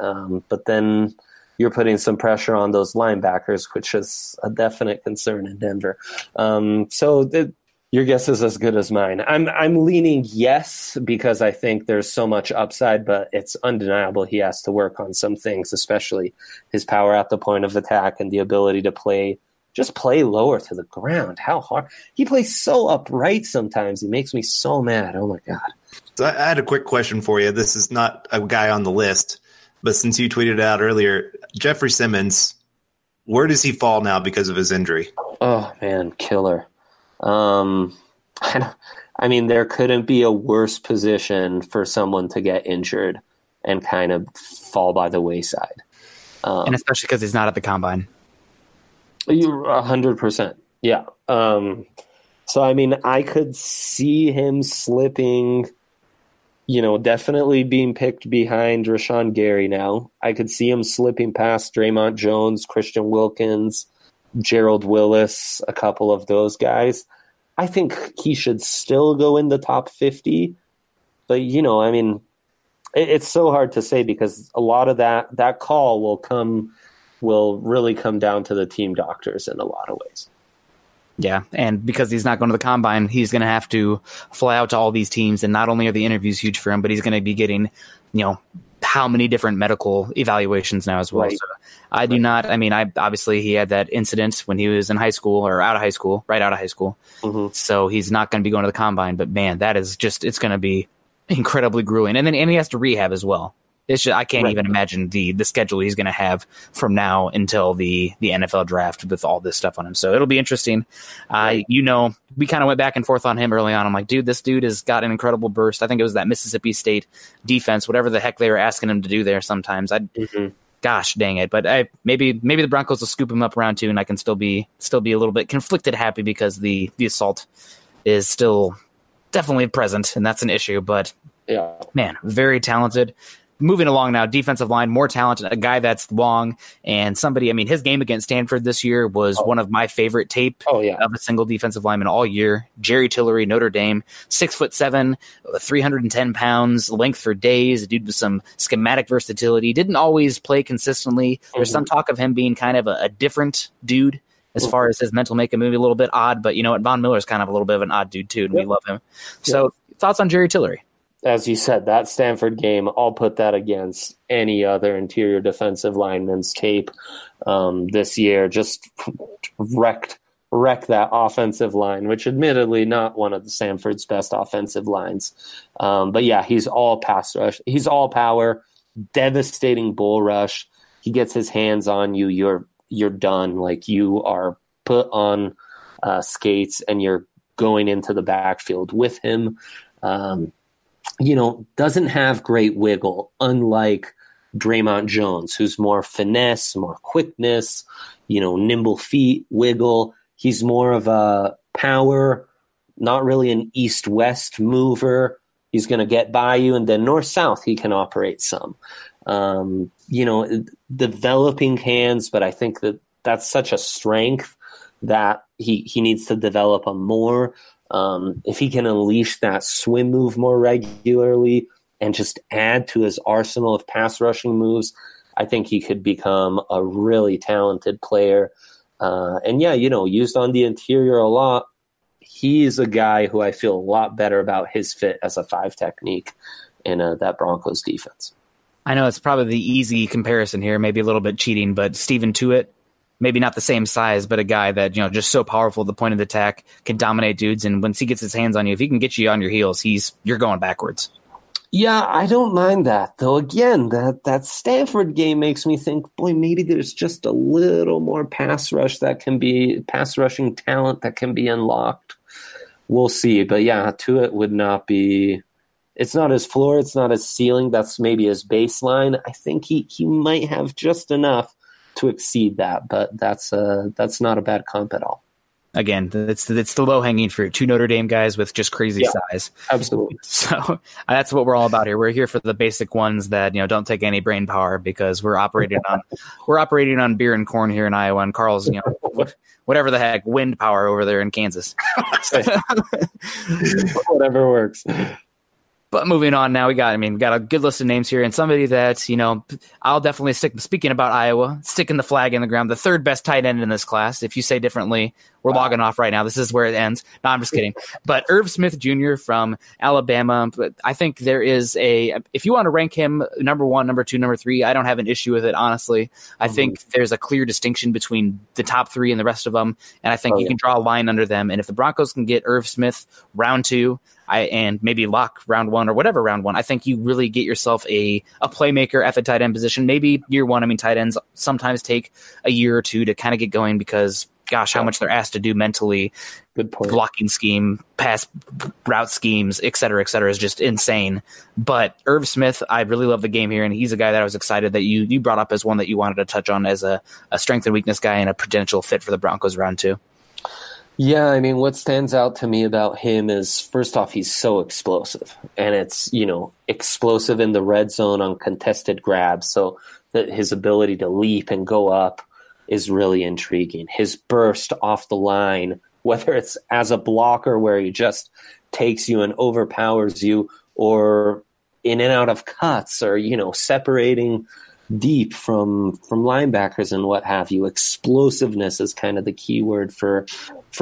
But then you're putting some pressure on those linebackers, which is a definite concern in Denver. Your guess is as good as mine. I'm leaning yes, because I think there's so much upside, but it's undeniable he has to work on some things, especially his power at the point of attack and the ability to play lower to the ground. How hard he plays so upright sometimes. He makes me so mad. Oh my God. So I had a quick question for you. This is not a guy on the list, but since you tweeted it out earlier, Jeffrey Simmons, where does he fall now because of his injury? Oh man, killer. There couldn't be a worse position for someone to get injured and kind of fall by the wayside. And especially because he's not at the combine. You're 100%. Yeah. I could see him slipping, definitely being picked behind Rashawn Gary now. I could see him slipping past Draymond Jones, Christian Wilkins, Gerald Willis, a couple of those guys. I think he should still go in the top 50. But, it's so hard to say, because a lot of that call will really come down to the team doctors in a lot of ways. Yeah, and because he's not going to the combine, he's going to have to fly out to all these teams, and not only are the interviews huge for him, but he's going to be getting, how many different medical evaluations now as well. Right. So obviously he had that incident when he was in high school, or right out of high school. Mm-hmm. So he's not going to be going to the combine, but man, that is it's going to be incredibly grueling. And he has to rehab as well. I can't even imagine the schedule he's going to have from now until the NFL draft with all this stuff on him. So it'll be interesting. We kind of went back and forth on him early on. I'm like, dude, this dude has got an incredible burst. I think it was that Mississippi State defense, whatever the heck they were asking him to do there sometimes. Gosh dang it. But maybe the Broncos will scoop him up round 2, and I can still be a little bit conflicted happy, because the assault is still definitely present, and that's an issue. But yeah, man, very talented. Moving along now, defensive line, more talented, a guy that's long, and somebody, his game against Stanford this year was one of my favorite tape of a single defensive lineman all year. Jerry Tillery, Notre Dame, 6'7", 310 pounds, length for days, a dude with some schematic versatility, didn't always play consistently. There's some talk of him being kind of a different dude as far as his mental makeup, maybe a little bit odd, but Von Miller's kind of a little bit of an odd dude too, and we love him. So thoughts on Jerry Tillery? As you said, that Stanford game, I'll put that against any other interior defensive lineman's tape this year. Just wrecked that offensive line, which admittedly not one of the Stanford's best offensive lines. But yeah, he's all pass rush. He's all power, devastating bull rush. He gets his hands on you, you're done. Like, you are put on skates and you're going into the backfield with him. Doesn't have great wiggle, unlike Draymond Jones, who's more finesse, more quickness, nimble feet, wiggle. He's more of a power, not really an east-west mover. He's going to get by you, and then north-south he can operate some. Developing hands, but I think that's such a strength that he needs to develop them more. If he can unleash that swim move more regularly and just add to his arsenal of pass rushing moves, I think he could become a really talented player. Used on the interior a lot. He's a guy who I feel a lot better about his fit as a 5 technique in that Broncos defense. I know it's probably the easy comparison here, maybe a little bit cheating, but Steven Tuitt, maybe not the same size, but a guy that, just so powerful at the point of the attack, can dominate dudes. And once he gets his hands on you, if he can get you on your heels, you're going backwards. Yeah, I don't mind that, though. Again, that Stanford game makes me think, boy, maybe there's just a little more pass rushing talent that can be unlocked. We'll see. But yeah, Tuitt would not be it's not his floor, it's not his ceiling. That's maybe his baseline. I think he might have just enough to exceed that, but that's not a bad comp at all. Again, it's the low-hanging fruit. 2 Notre Dame guys with just crazy size. Absolutely. So that's what we're all about here. We're here for the basic ones that don't take any brain power, because we're operating on beer and corn here in Iowa, and Carl's whatever the heck, wind power over there in Kansas. Whatever works. But moving on now, we got a good list of names here, and somebody that, I'll definitely speaking about Iowa, sticking the flag in the ground, the 3rd best tight end in this class. If you say differently, we're logging off right now. This is where it ends. No, I'm just kidding. But Irv Smith Jr. from Alabama, I think there is if you want to rank him number 1, number 2, number 3, I don't have an issue with it, honestly. I think there's a clear distinction between the top 3 and the rest of them, and I think you can draw a line under them. And if the Broncos can get Irv Smith round 2, and maybe lock round 1 or whatever round 1, I think you really get yourself a playmaker at the tight end position. Maybe year 1, tight ends sometimes take a year or 2 to kind of get going, because gosh, how much they're asked to do mentally. Good point. Blocking scheme, pass route schemes, et cetera, is just insane. But Irv Smith, I really love the game here, and he's a guy that I was excited that you brought up as one that you wanted to touch on as a strength and weakness guy and a potential fit for the Broncos round 2. Yeah, what stands out to me about him is, first off, he's so explosive. And it's, explosive in the red zone on contested grabs. So that his ability to leap and go up is really intriguing. His burst off the line, whether it's as a blocker where he just takes you and overpowers you, or in and out of cuts, or, separating deep from linebackers and what have you. Explosiveness is kind of the key word for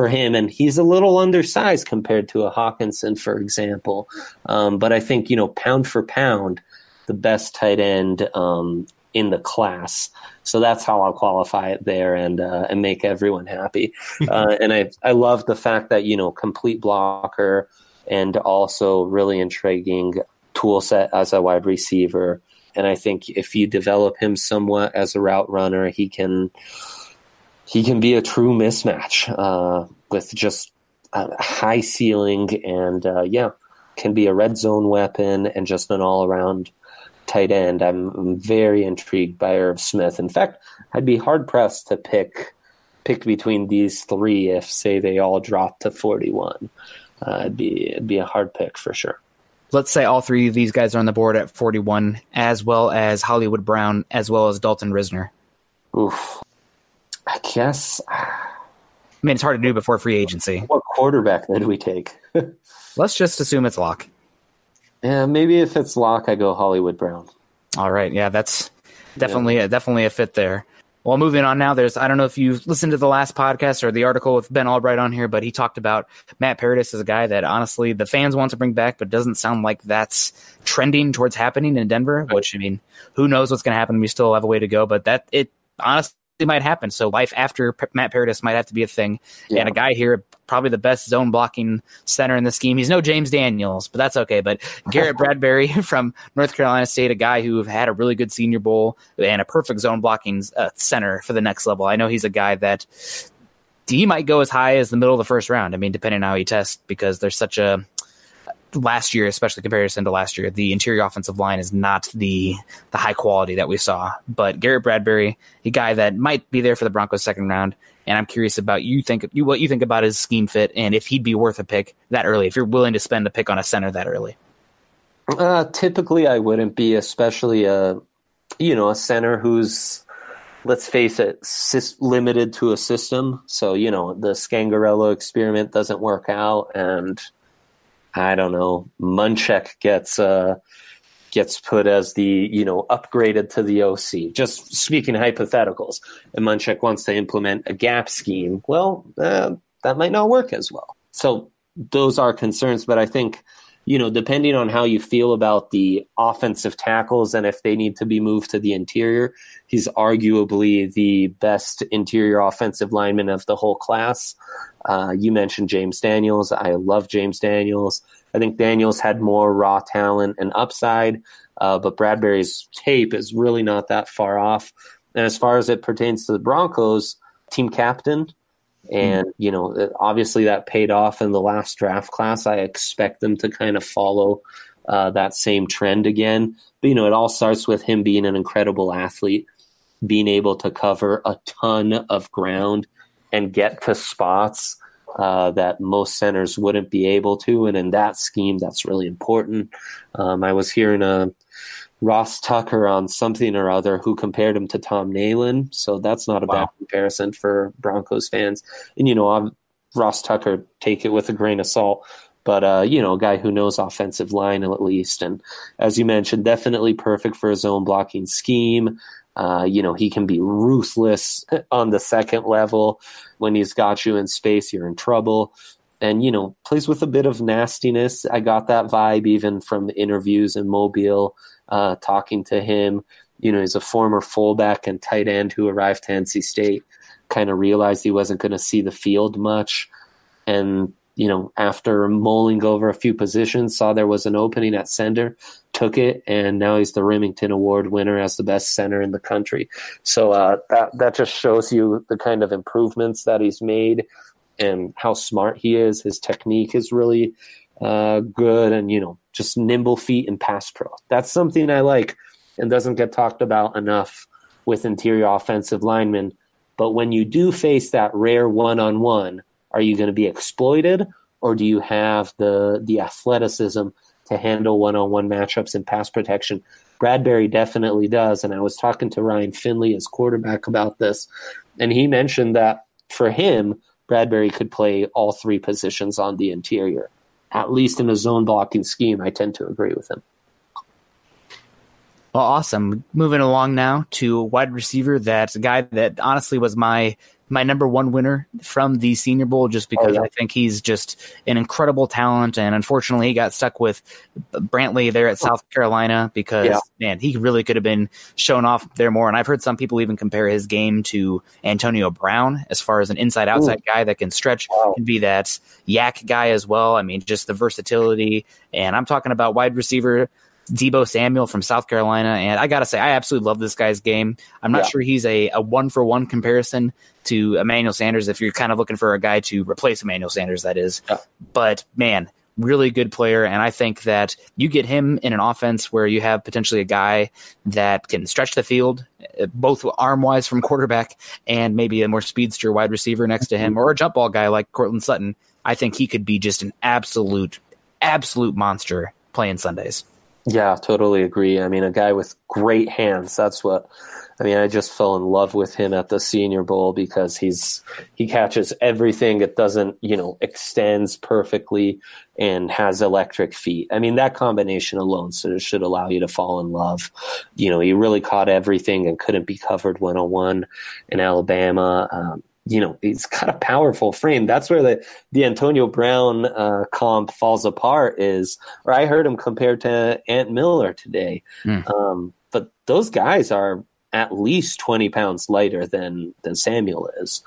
him, and he's a little undersized compared to a Hawkinson, for example. But I think, pound for pound, the best tight end in the class. So that's how I'll qualify it there and make everyone happy. And I love the fact that, complete blocker and also really intriguing tool set as a wide receiver. And I think if you develop him somewhat as a route runner, he can be a true mismatch with just a high ceiling, and can be a red zone weapon and just an all-around tight end. I'm very intrigued by Irv Smith. In fact, I'd be hard-pressed to pick between these 3 if, say, they all dropped to 41. It'd be a hard pick for sure. Let's say all 3 of these guys are on the board at 41, as well as Hollywood Brown, as well as Dalton Risner. Oof. I guess. It's hard to do before free agency. What quarterback did we take? Let's just assume it's lock. Yeah, maybe if it's lock, I go Hollywood Brown. All right. Yeah, that's definitely a fit there. Well, moving on now, I don't know if you listened to the last podcast or the article with Ben Albright on here, but he talked about Matt Paradis as a guy that honestly the fans want to bring back, but doesn't sound like that's trending towards happening in Denver, which, who knows what's going to happen. We still have a way to go, but that it honestly might happen. So life after Matt Paradis might have to be a thing. Yeah. And a guy here, probably the best zone blocking center in the scheme. He's no James Daniels, but that's okay. But Garrett Bradbury from North Carolina State, a guy who had a really good Senior Bowl and a perfect zone blocking center for the next level. I know he's a guy that he might go as high as the middle of the first round. Depending on how he tests, because there's such a last year, especially comparison to last year, the interior offensive line is not the high quality that we saw. But Garrett Bradbury, a guy that might be there for the Broncos second round, and I'm curious about what you think about his scheme fit and if he'd be worth a pick that early, if you're willing to spend a pick on a center that early. Typically, I wouldn't be, especially a center who's, let's face it, limited to a system. So, the Scangarello experiment doesn't work out, and I don't know, Munchak gets put as the, upgraded to the OC. Just speaking hypotheticals, and Munchak wants to implement a gap scheme. Well, that might not work as well. So those are concerns, but I think, depending on how you feel about the offensive tackles and if they need to be moved to the interior, he's arguably the best interior offensive lineman of the whole class. You mentioned James Daniels. I love James Daniels. I think Daniels had more raw talent and upside, but Bradbury's tape is really not that far off. And as far as it pertains to the Broncos, team captain, and, obviously that paid off in the last draft class. I expect them to kind of follow that same trend again. But, it all starts with him being an incredible athlete, being able to cover a ton of ground and get to spots that most centers wouldn't be able to. And in that scheme, that's really important. I was hearing Ross Tucker on something or other who compared him to Tom Nalen. So that's not a bad comparison for Broncos fans. And, Ross Tucker, take it with a grain of salt. But, a guy who knows offensive line at least. And as you mentioned, definitely perfect for his own blocking scheme. He can be ruthless on the second level. When he's got you in space, you're in trouble. And, plays with a bit of nastiness. I got that vibe even from interviews in Mobile, talking to him. He's a former fullback and tight end who arrived to NC State, kind of realized he wasn't going to see the field much. And, after mulling over a few positions, saw there was an opening at center, took it, and now he's the Remington Award winner as the best center in the country. So that just shows you the kind of improvements that he's made and how smart he is. His technique is really good, and, just nimble feet and pass pro. That's something I like and doesn't get talked about enough with interior offensive linemen. But when you do face that rare one-on-one, are you going to be exploited, or do you have the athleticism to handle one-on-one matchups and pass protection? Bradbury definitely does, and I was talking to Ryan Finley, his quarterback, about this, and he mentioned that for him, Bradbury could play all three positions on the interior, at least in a zone blocking scheme. I tend to agree with him. Well, awesome. Moving along now to wide receiver. That's a guy that honestly was my number one winner from the Senior Bowl, just because I think he's just an incredible talent. And unfortunately, he got stuck with Brantley there at South Carolina because, man, he really could have been shown off there more. And I've heard some people even compare his game to Antonio Brown as far as an inside-outside guy that can stretch, can be that yak guy as well. I mean, just the versatility. And I'm talking about wide receiver Deebo Samuel from South Carolina, and I gotta say, I absolutely love this guy's game. I'm not sure he's a one-for-one comparison to Emmanuel Sanders if you're kind of looking for a guy to replace Emmanuel Sanders, that is. But, man, really good player, and I think that you get him in an offense where you have potentially a guy that can stretch the field, both arm-wise from quarterback and maybe a more speedster wide receiver next to him, or a jump ball guy like Cortland Sutton. I think he could be just an absolute monster playing Sundays. Yeah, totally agree. I mean, a guy with great hands. That's what I just fell in love with him at the Senior Bowl because he catches everything. It doesn't, extends perfectly and has electric feet. I mean, that combination alone should allow you to fall in love. He really caught everything and couldn't be covered one-on-one in Alabama. He's got a powerful frame. That's where the Antonio Brown comp falls apart or I heard him compared to Ant Miller today. But those guys are at least 20 pounds lighter than Samuel is.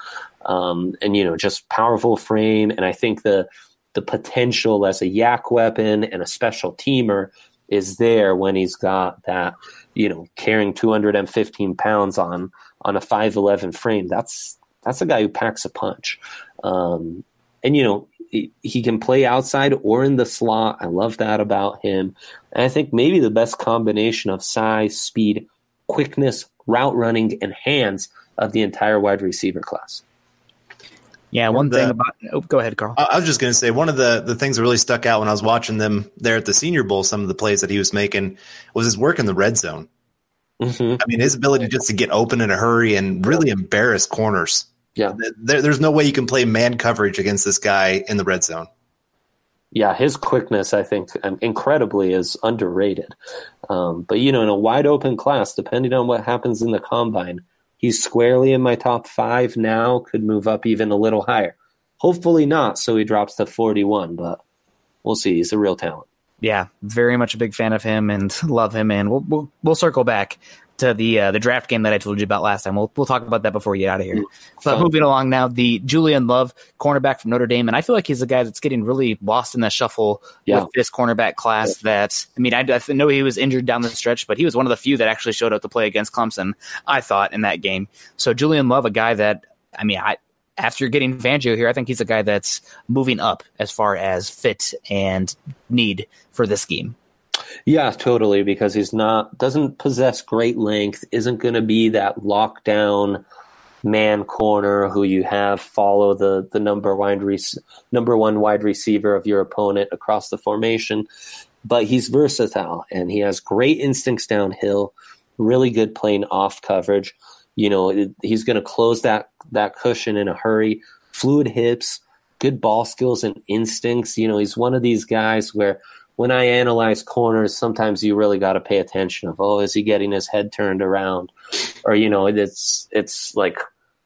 And, just powerful frame. And I think the potential as a yak weapon and a special teamer is there when he's got that, carrying 215 pounds on a 5'11" frame. That's a guy who packs a punch. And, he can play outside or in the slot. I love that about him. And I think maybe the best combination of size, speed, quickness, route running, and hands of the entire wide receiver class. Yeah, go ahead, Carl. I was just going to say, one of the things that really stuck out when I was watching them there at the Senior Bowl, some of the plays that he was making, was his work in the red zone. I mean, his ability just to get open in a hurry and really embarrass corners. Yeah, there's no way you can play man coverage against this guy in the red zone. Yeah, his quickness, I think, incredibly is underrated. But, in a wide open class, depending on what happens in the combine, he's squarely in my top 5 now, could move up even a little higher. Hopefully not, so he drops to 41, but we'll see. He's a real talent. Yeah, very much a big fan of him and love him, and we'll circle back to the draft game that I told you about last time. We'll talk about that before we get out of here. But moving along now, the Julian Love, cornerback from Notre Dame, and I feel like he's a guy that's getting really lost in the shuffle with this cornerback class. That I know he was injured down the stretch, but he was one of the few that actually showed up to play against Clemson, I thought, in that game. So Julian Love, a guy that, after getting Fangio here, I think he's a guy that's moving up as far as fit and need for this scheme. Yeah, totally, because doesn't possess great length, isn't going to be that lockdown man corner who you have follow the number one wide receiver of your opponent across the formation. But he's versatile, and he has great instincts downhill, really good playing off coverage. He's going to close that cushion in a hurry, fluid hips, good ball skills and instincts. He's one of these guys where when I analyze corners, sometimes you really got to pay attention of, is he getting his head turned around? Or, it's like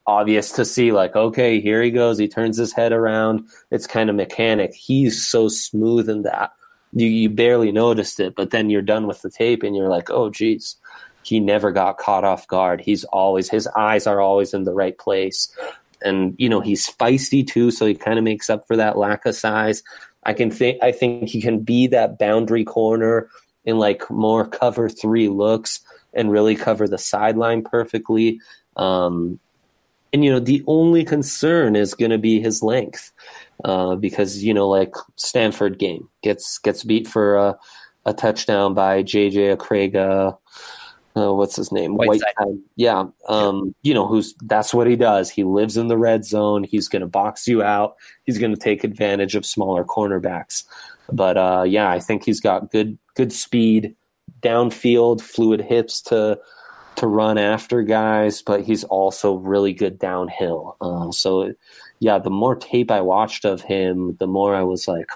obvious to see, like, okay, here he goes. He turns his head around. It's kind of mechanic. He's so smooth in that. You barely noticed it, but then you're done with the tape and you're like, oh, geez, he never got caught off guard. His eyes are always in the right place. And, he's feisty too, so he kind of makes up for that lack of size. I think he can be that boundary corner in like more cover 3 looks and really cover the sideline perfectly. And the only concern is going to be his length, because like Stanford game gets beat for a touchdown by JJ Acrega. What's his name? Whiteside. Yeah. That's what he does. He lives in the red zone. He's going to box you out. He's going to take advantage of smaller cornerbacks. But I think he's got good speed, downfield, fluid hips to run after guys, but he's also really good downhill. The more tape I watched of him, the more I was like,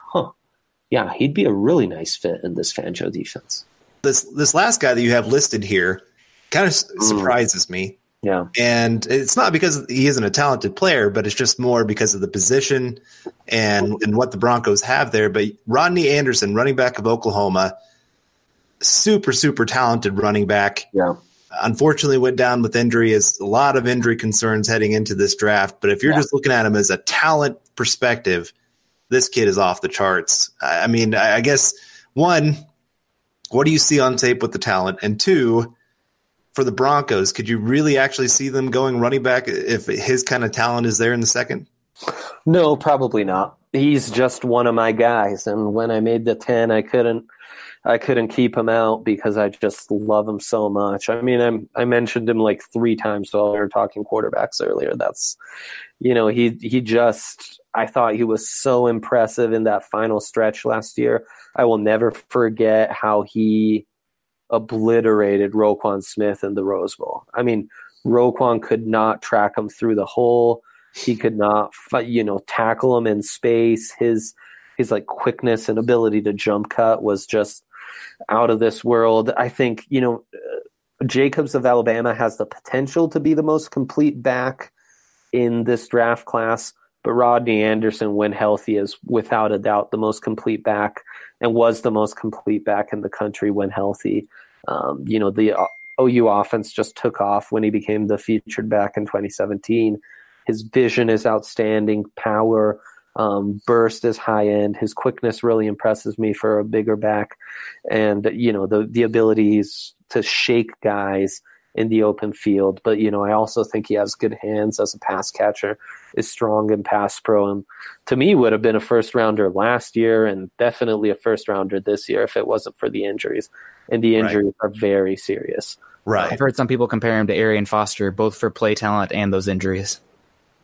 he'd be a really nice fit in this Fangio defense. This last guy that you have listed here kind of surprises me. Yeah. And it's not because he isn't a talented player, but it's just more because of the position and what the Broncos have there. But Rodney Anderson, running back of Oklahoma, super, super talented running back. Yeah. Unfortunately went down with injury. Has a lot of injury concerns heading into this draft. But if you're just looking at him as a talent perspective, this kid is off the charts. I mean, I guess, one, what do you see on tape with the talent? And two, for the Broncos, could you really actually see them going running back if his kind of talent is there in the second? No, probably not. He's just one of my guys. And when I made the 10, I couldn't keep him out because I just love him so much. I mean, I mentioned him like 3 times while we were talking quarterbacks earlier. That's, he just, I thought he was so impressive in that final stretch last year. I will never forget how he obliterated Roquan Smith in the Rose Bowl. I mean, Roquan could not track him through the hole. He could not, tackle him in space. His like quickness and ability to jump cut was just out of this world. I think, Jacobs of Alabama has the potential to be the most complete back in this draft class, but Rodney Anderson, when healthy, is without a doubt the most complete back and was the most complete back in the country when healthy. The OU offense just took off when he became the featured back in 2017. His vision is outstanding, power, burst is high end. His quickness really impresses me for a bigger back. And, the abilities to shake guys in the open field. But, I also think he has good hands as a pass catcher, is strong in pass pro. And to me, would have been a first rounder last year and definitely a first rounder this year if it wasn't for the injuries. And the injuries are very serious. Right. I've heard some people compare him to Arian Foster, both for play talent and those injuries.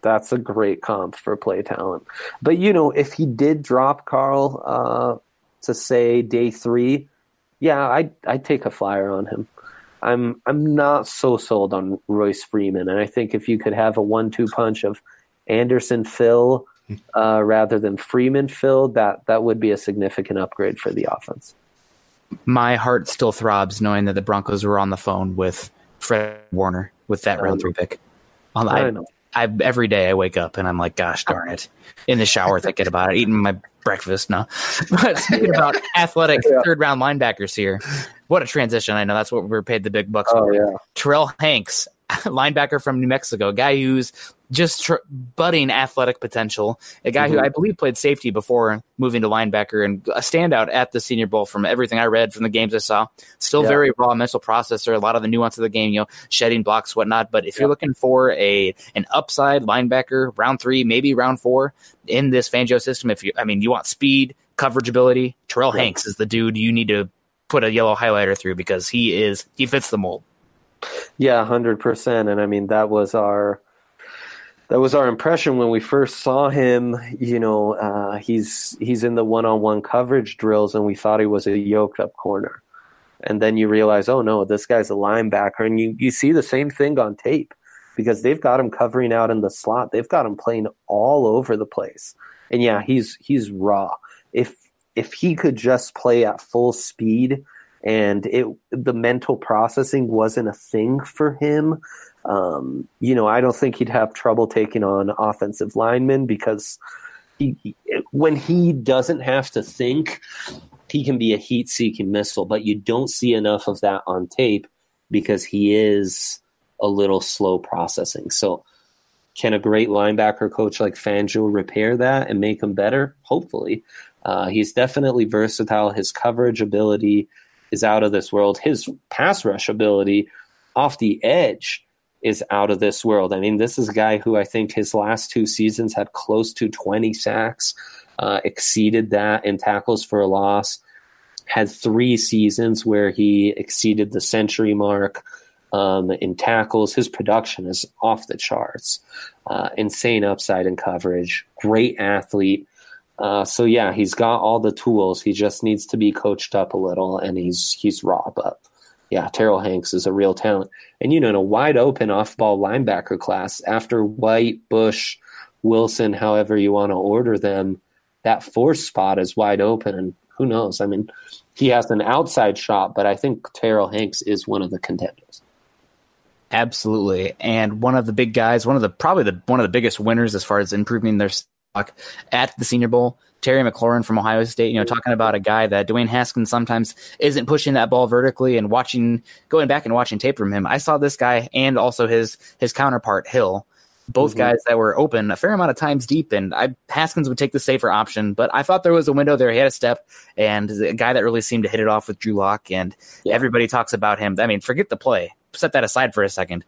That's a great comp for play talent. But, if he did drop Carl to say day 3, I'd take a flyer on him. I'm not so sold on Royce Freeman, and I think if you could have a 1-2 punch of Anderson Phil rather than Freeman Phil, that would be a significant upgrade for the offense. My heart still throbs knowing that the Broncos were on the phone with Fred Warner with that round 3 pick. I know. Every day I wake up and I'm like, gosh darn it. In the shower thinking about it, eating my breakfast. No. But speaking about athletic third-round linebackers here, what a transition. I know that's what we're paid the big bucks for. Yeah. Terrell Hanks, linebacker from New Mexico, a guy who's just budding athletic potential, a guy who I believe played safety before moving to linebacker, and a standout at the Senior Bowl from everything I read from the games I saw. Still very raw mental processor, a lot of the nuance of the game, shedding blocks, whatnot. But if you're looking for an upside linebacker, round 3, maybe round 4 in this Fangio system, you want speed, coverage ability, Terrell Hanks is the dude you need to put a yellow highlighter through because he fits the mold. Yeah, 100%. And I mean, that was our impression when we first saw him. He's in the one-on-one coverage drills, and we thought he was a yoked up corner. And then you realize, oh no, this guy's a linebacker. And you see the same thing on tape because they've got him covering out in the slot. They've got him playing all over the place. And yeah, he's raw. If he could just play at full speed and the mental processing wasn't a thing for him, I don't think he'd have trouble taking on offensive linemen because when he doesn't have to think, he can be a heat-seeking missile, but you don't see enough of that on tape because he is a little slow processing. So can a great linebacker coach like Fangio repair that and make him better? Hopefully. He's definitely versatile. His coverage ability is out of this world. His pass rush ability off the edge is out of this world. I mean, this is a guy who I think his last 2 seasons had close to 20 sacks. Exceeded that in tackles for a loss, had 3 seasons where he exceeded the century mark in tackles. His production is off the charts. Insane upside in coverage, great athlete. So yeah, he's got all the tools. He just needs to be coached up a little, and he's raw. But yeah, Terrell Hanks is a real talent. And in a wide open off-ball linebacker class, after White, Bush, Wilson, however you want to order them, that 4th spot is wide open, and who knows? I mean, he has an outside shot, but I think Terrell Hanks is one of the contenders. Absolutely, and one of the big guys, one of the biggest winners as far as improving their stock at the Senior Bowl, Terry McLaurin from Ohio State. Talking about a guy that Dwayne Haskins sometimes isn't pushing that ball vertically, and going back and watching tape from him, I saw this guy and also his counterpart Hill. Both guys that were open a fair amount of times deep, and Haskins would take the safer option, but I thought there was a window there. He had a step, and a guy that really seemed to hit it off with Drew Lock, and everybody talks about him. I mean, forget the play. Set that aside for a second.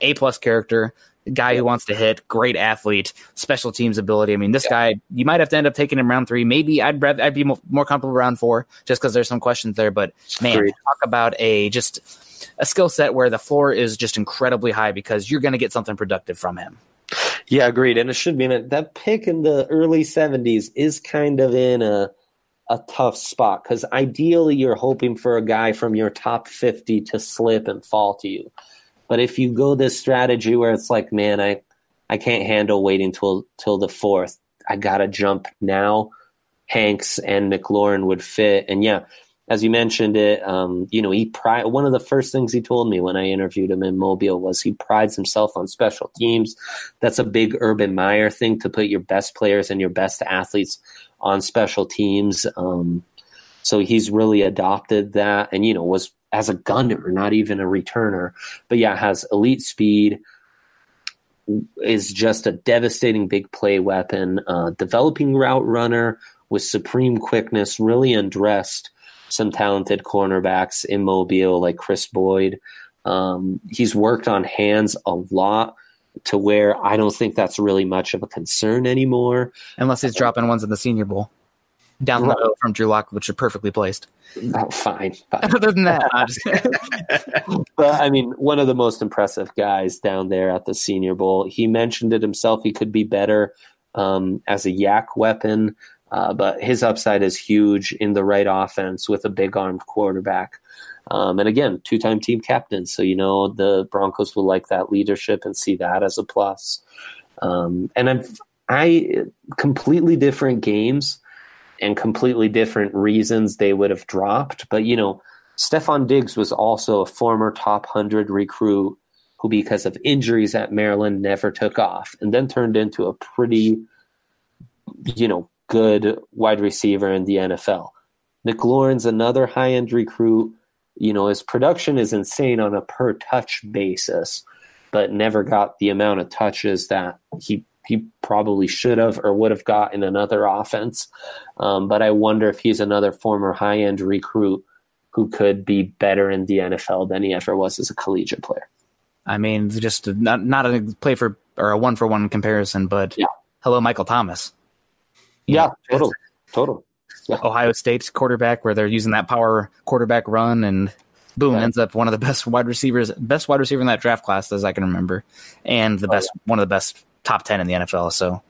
A-plus character, guy who wants to hit, great athlete, special teams ability. I mean, this guy, you might have to end up taking him round 3. Maybe I'd be more comfortable round 4 just because there's some questions there, but man, talk about a skill set where the floor is just incredibly high because you're going to get something productive from him. Yeah, agreed. And it should be that pick in the early 70s is kind of in a tough spot because ideally you're hoping for a guy from your top 50 to slip and fall to you. But if you go this strategy where it's like, man, I can't handle waiting till the 4th, I got to jump now, Hanks and McLaurin would fit. And yeah, as you mentioned it, one of the first things he told me when I interviewed him in Mobile was he prides himself on special teams. That's a big Urban Meyer thing, to put your best players and your best athletes on special teams. So he's really adopted that and, was as a gunner, not even a returner. But yeah, has elite speed, is just a devastating big play weapon, developing route runner with supreme quickness, really undressed some talented cornerbacks in Mobile like Chris Boyd. He's worked on hands a lot to where I don't think that's really much of a concern anymore. Unless he's dropping ones in the Senior Bowl. Down the middle from Drew Lock, which are perfectly placed. Oh, fine. Other than that, but I mean, one of the most impressive guys down there at the Senior Bowl. He mentioned it himself. He could be better as a yak weapon. But his upside is huge in the right offense with a big-armed quarterback. And again, 2-time team captain. So, the Broncos will like that leadership and see that as a plus. And I completely different games and completely different reasons they would have dropped. But, Stephon Diggs was also a former top 100 recruit who, because of injuries at Maryland, never took off and then turned into a pretty, good wide receiver in the NFL. McLaurin's another high-end recruit. His production is insane on a per-touch basis, but never got the amount of touches that he probably should have or would have got in another offense. But I wonder if he's another former high-end recruit who could be better in the NFL than he ever was as a collegiate player. I mean, just not a play for or a one-for-one comparison, but hello, Michael Thomas. Yeah, totally. Ohio State's quarterback, where they're using that power quarterback run, and boom, ends up one of the best wide receiver in that draft class as I can remember, and one of the best top 10 in the NFL. So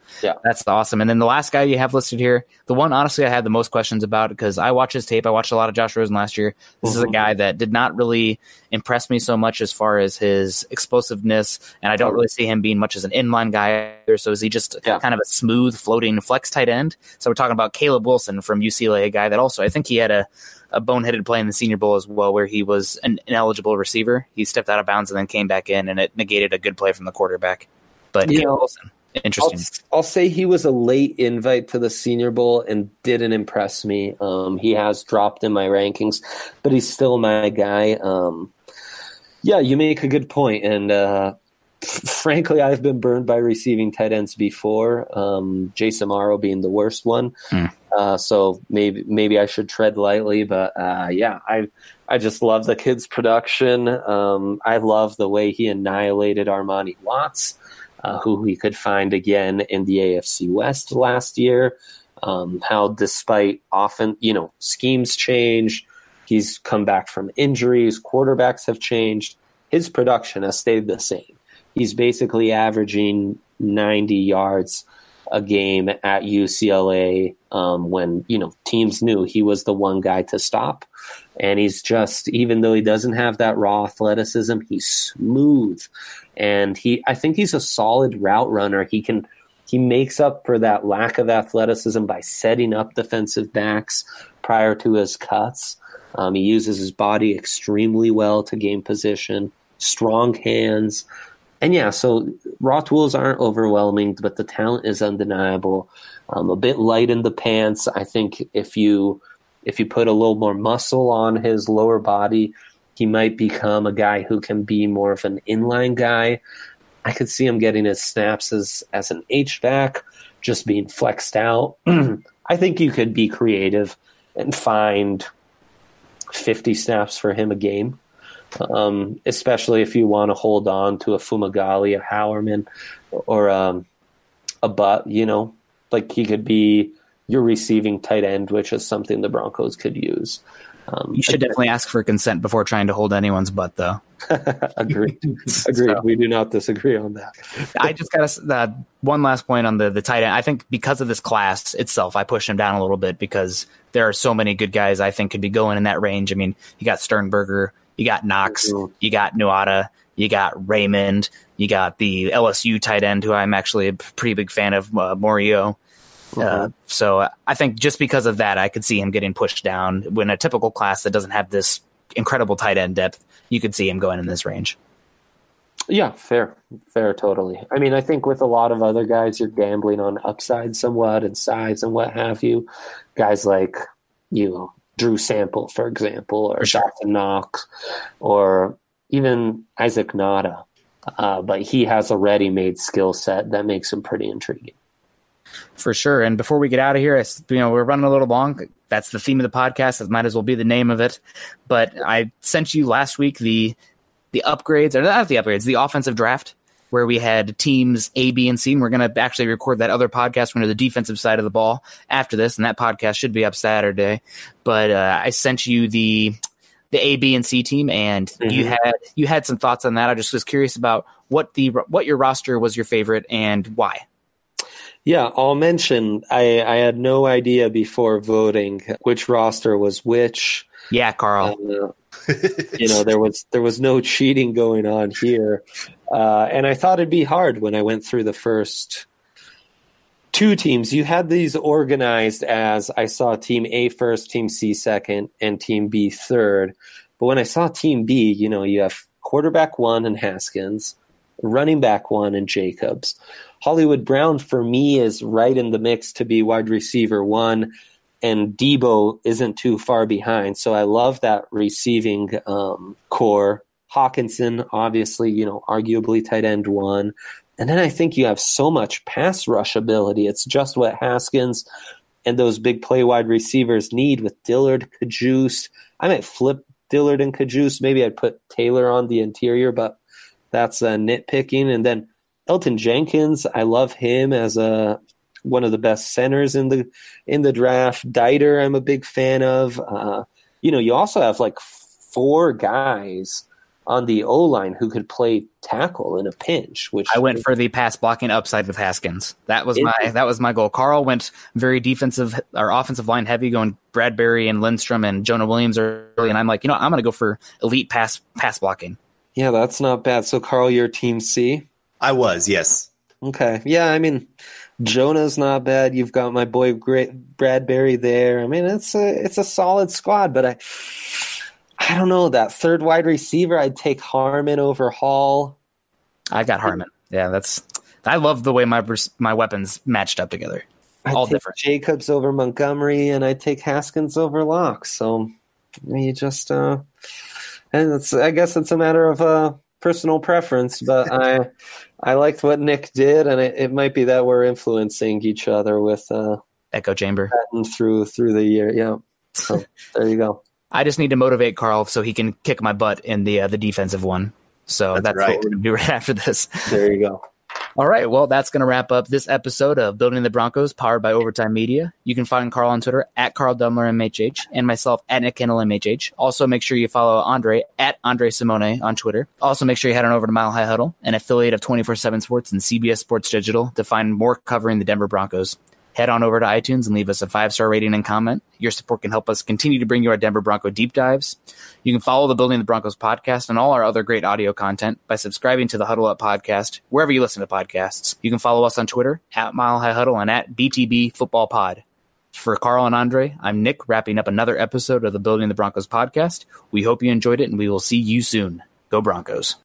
that's awesome. And then the last guy you have listed here, the one honestly I had the most questions about, because I watched his tape. I watched a lot of Josh Rosen last year. This is a guy that did not really impress me so much as far as his explosiveness, and I don't really see him being much as an inline guy either. So is he just kind of a smooth floating flex tight end? So we're talking about Caleb Wilson from UCLA, a guy that also, I think he had a boneheaded play in the Senior Bowl as well, where he was an ineligible receiver. He stepped out of bounds and then came back in, and it negated a good play from the quarterback. But Wilson, interesting. I'll say he was a late invite to the Senior Bowl and didn't impress me. He has dropped in my rankings, but he's still my guy. You make a good point. And frankly, I've been burned by receiving tight ends before, Jason Morrow being the worst one. So maybe I should tread lightly. But I just love the kid's production. I love the way he annihilated Armani Watts, who we could find again in the AFC West last year. How despite often, schemes change, he's come back from injuries, quarterbacks have changed, his production has stayed the same. He's basically averaging 90 yards a game at UCLA when, teams knew he was the one guy to stop. And he's just, even though he doesn't have that raw athleticism, he's smooth. And I think he's a solid route runner. He makes up for that lack of athleticism by setting up defensive backs prior to his cuts. He uses his body extremely well to gain position, strong hands. And so raw tools aren't overwhelming, but the talent is undeniable. A bit light in the pants. I think if you put a little more muscle on his lower body, he might become a guy who can be more of an inline guy. I could see him getting his snaps as an H-back, just being flexed out. I think you could be creative and find 50 snaps for him a game, especially if you want to hold on to a Fumagalli, a Howerman, or a Butt, like he could be your receiving tight end, which is something the Broncos could use. You should definitely ask for consent before trying to hold anyone's butt, though. Agreed. We do not disagree on that. I just got one last point on the tight end. I think because of this class itself, I pushed him down a little bit because there are so many good guys I think could be going in that range. I mean, you got Sternberger, you got Knox, you got Nuada, you got Raymond, you got the LSU tight end, who I'm actually a pretty big fan of, Morio. So I think just because of that, I could see him getting pushed down. When a typical class that doesn't have this incredible tight end depth, you could see him going in this range. Yeah, fair, totally. I mean, I think with a lot of other guys, you're gambling on upside somewhat and size and what have you. Guys like, Drew Sample, for example, or Dawson Knox, or even Isaac Nada. But he has a ready-made skill set that makes him pretty intriguing. For sure. And before we get out of here, we're running a little long. That's the theme of the podcast. That might as well be the name of it. But I sent you last week the upgrades, or not the upgrades, the offensive draft, where we had teams A, B, and C. And we're going to actually record that other podcast. We're going to the defensive side of the ball after this, and that podcast should be up Saturday. But I sent you the A, B, and C team, and you had some thoughts on that. I just was curious about what your roster was your favorite and why. Yeah, I'll mention I had no idea before voting which roster was which. Yeah, Carl. There was no cheating going on here, and I thought it'd be hard when I went through the first two teams. You had these organized as I saw Team A first, Team C second, and Team B third. But when I saw Team B, you have quarterback 1 and Haskins, running back 1 and Jacobs. Hollywood Brown, for me, is right in the mix to be wide receiver 1, and Debo isn't too far behind. So I love that receiving core. Hawkinson, obviously, arguably tight end 1. And then I think you have so much pass rush ability. It's just what Haskins and those big play wide receivers need with Dillard, Kajus. I might flip Dillard and Kajus. Maybe I'd put Taylor on the interior, but that's nitpicking. And then Elton Jenkins, I love him as a one of the best centers in the draft. Dieter, I'm a big fan of. You also have like 4 guys on the O-line who could play tackle in a pinch. Which I went for the pass blocking upside with Haskins. That was my goal. Carl went very defensive or offensive line heavy, going Bradbury and Lindstrom and Jonah Williams early, and I'm like, I'm going to go for elite pass blocking. Yeah, that's not bad. So, Carl, you're Team C? I was, yes. Okay. Yeah, I mean, Jonah's not bad. You've got my boy Bradbury there. I mean, it's a solid squad, but I don't know, that third wide receiver, I'd take Harmon over Hall. I got Harmon. Yeah, I love the way my weapons matched up together. All different. Jacobs over Montgomery, and I take Haskins over Locke. So you just and I guess it's a matter of personal preference, but I liked what Nick did, and it might be that we're influencing each other with echo chamber through the year. Yeah. So there you go. I just need to motivate Carl so he can kick my butt in the defensive one. So that's right. What we're going to do right after this. There you go. All right. Well, that's going to wrap up this episode of Building the Broncos, powered by Overtime Media. You can find Carl on Twitter at Carl Dumler MHH and myself at Nick Kendell MHH. Also, make sure you follow Andre at Andre Simone on Twitter. Also, make sure you head on over to Mile High Huddle, an affiliate of 24/7 Sports and CBS Sports Digital, to find more covering the Denver Broncos. Head on over to iTunes and leave us a 5-star rating and comment. Your support can help us continue to bring you our Denver Bronco deep dives. You can follow the Building the Broncos podcast and all our other great audio content by subscribing to the Huddle Up podcast, wherever you listen to podcasts. You can follow us on Twitter at Mile High Huddle and at BTB Football Pod. For Carl and Andre, I'm Nick, wrapping up another episode of the Building the Broncos podcast. We hope you enjoyed it, and we will see you soon. Go Broncos.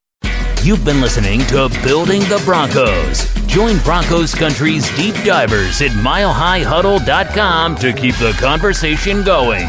You've been listening to Building the Broncos. Join Broncos Country's deep divers at milehighhuddle.com to keep the conversation going.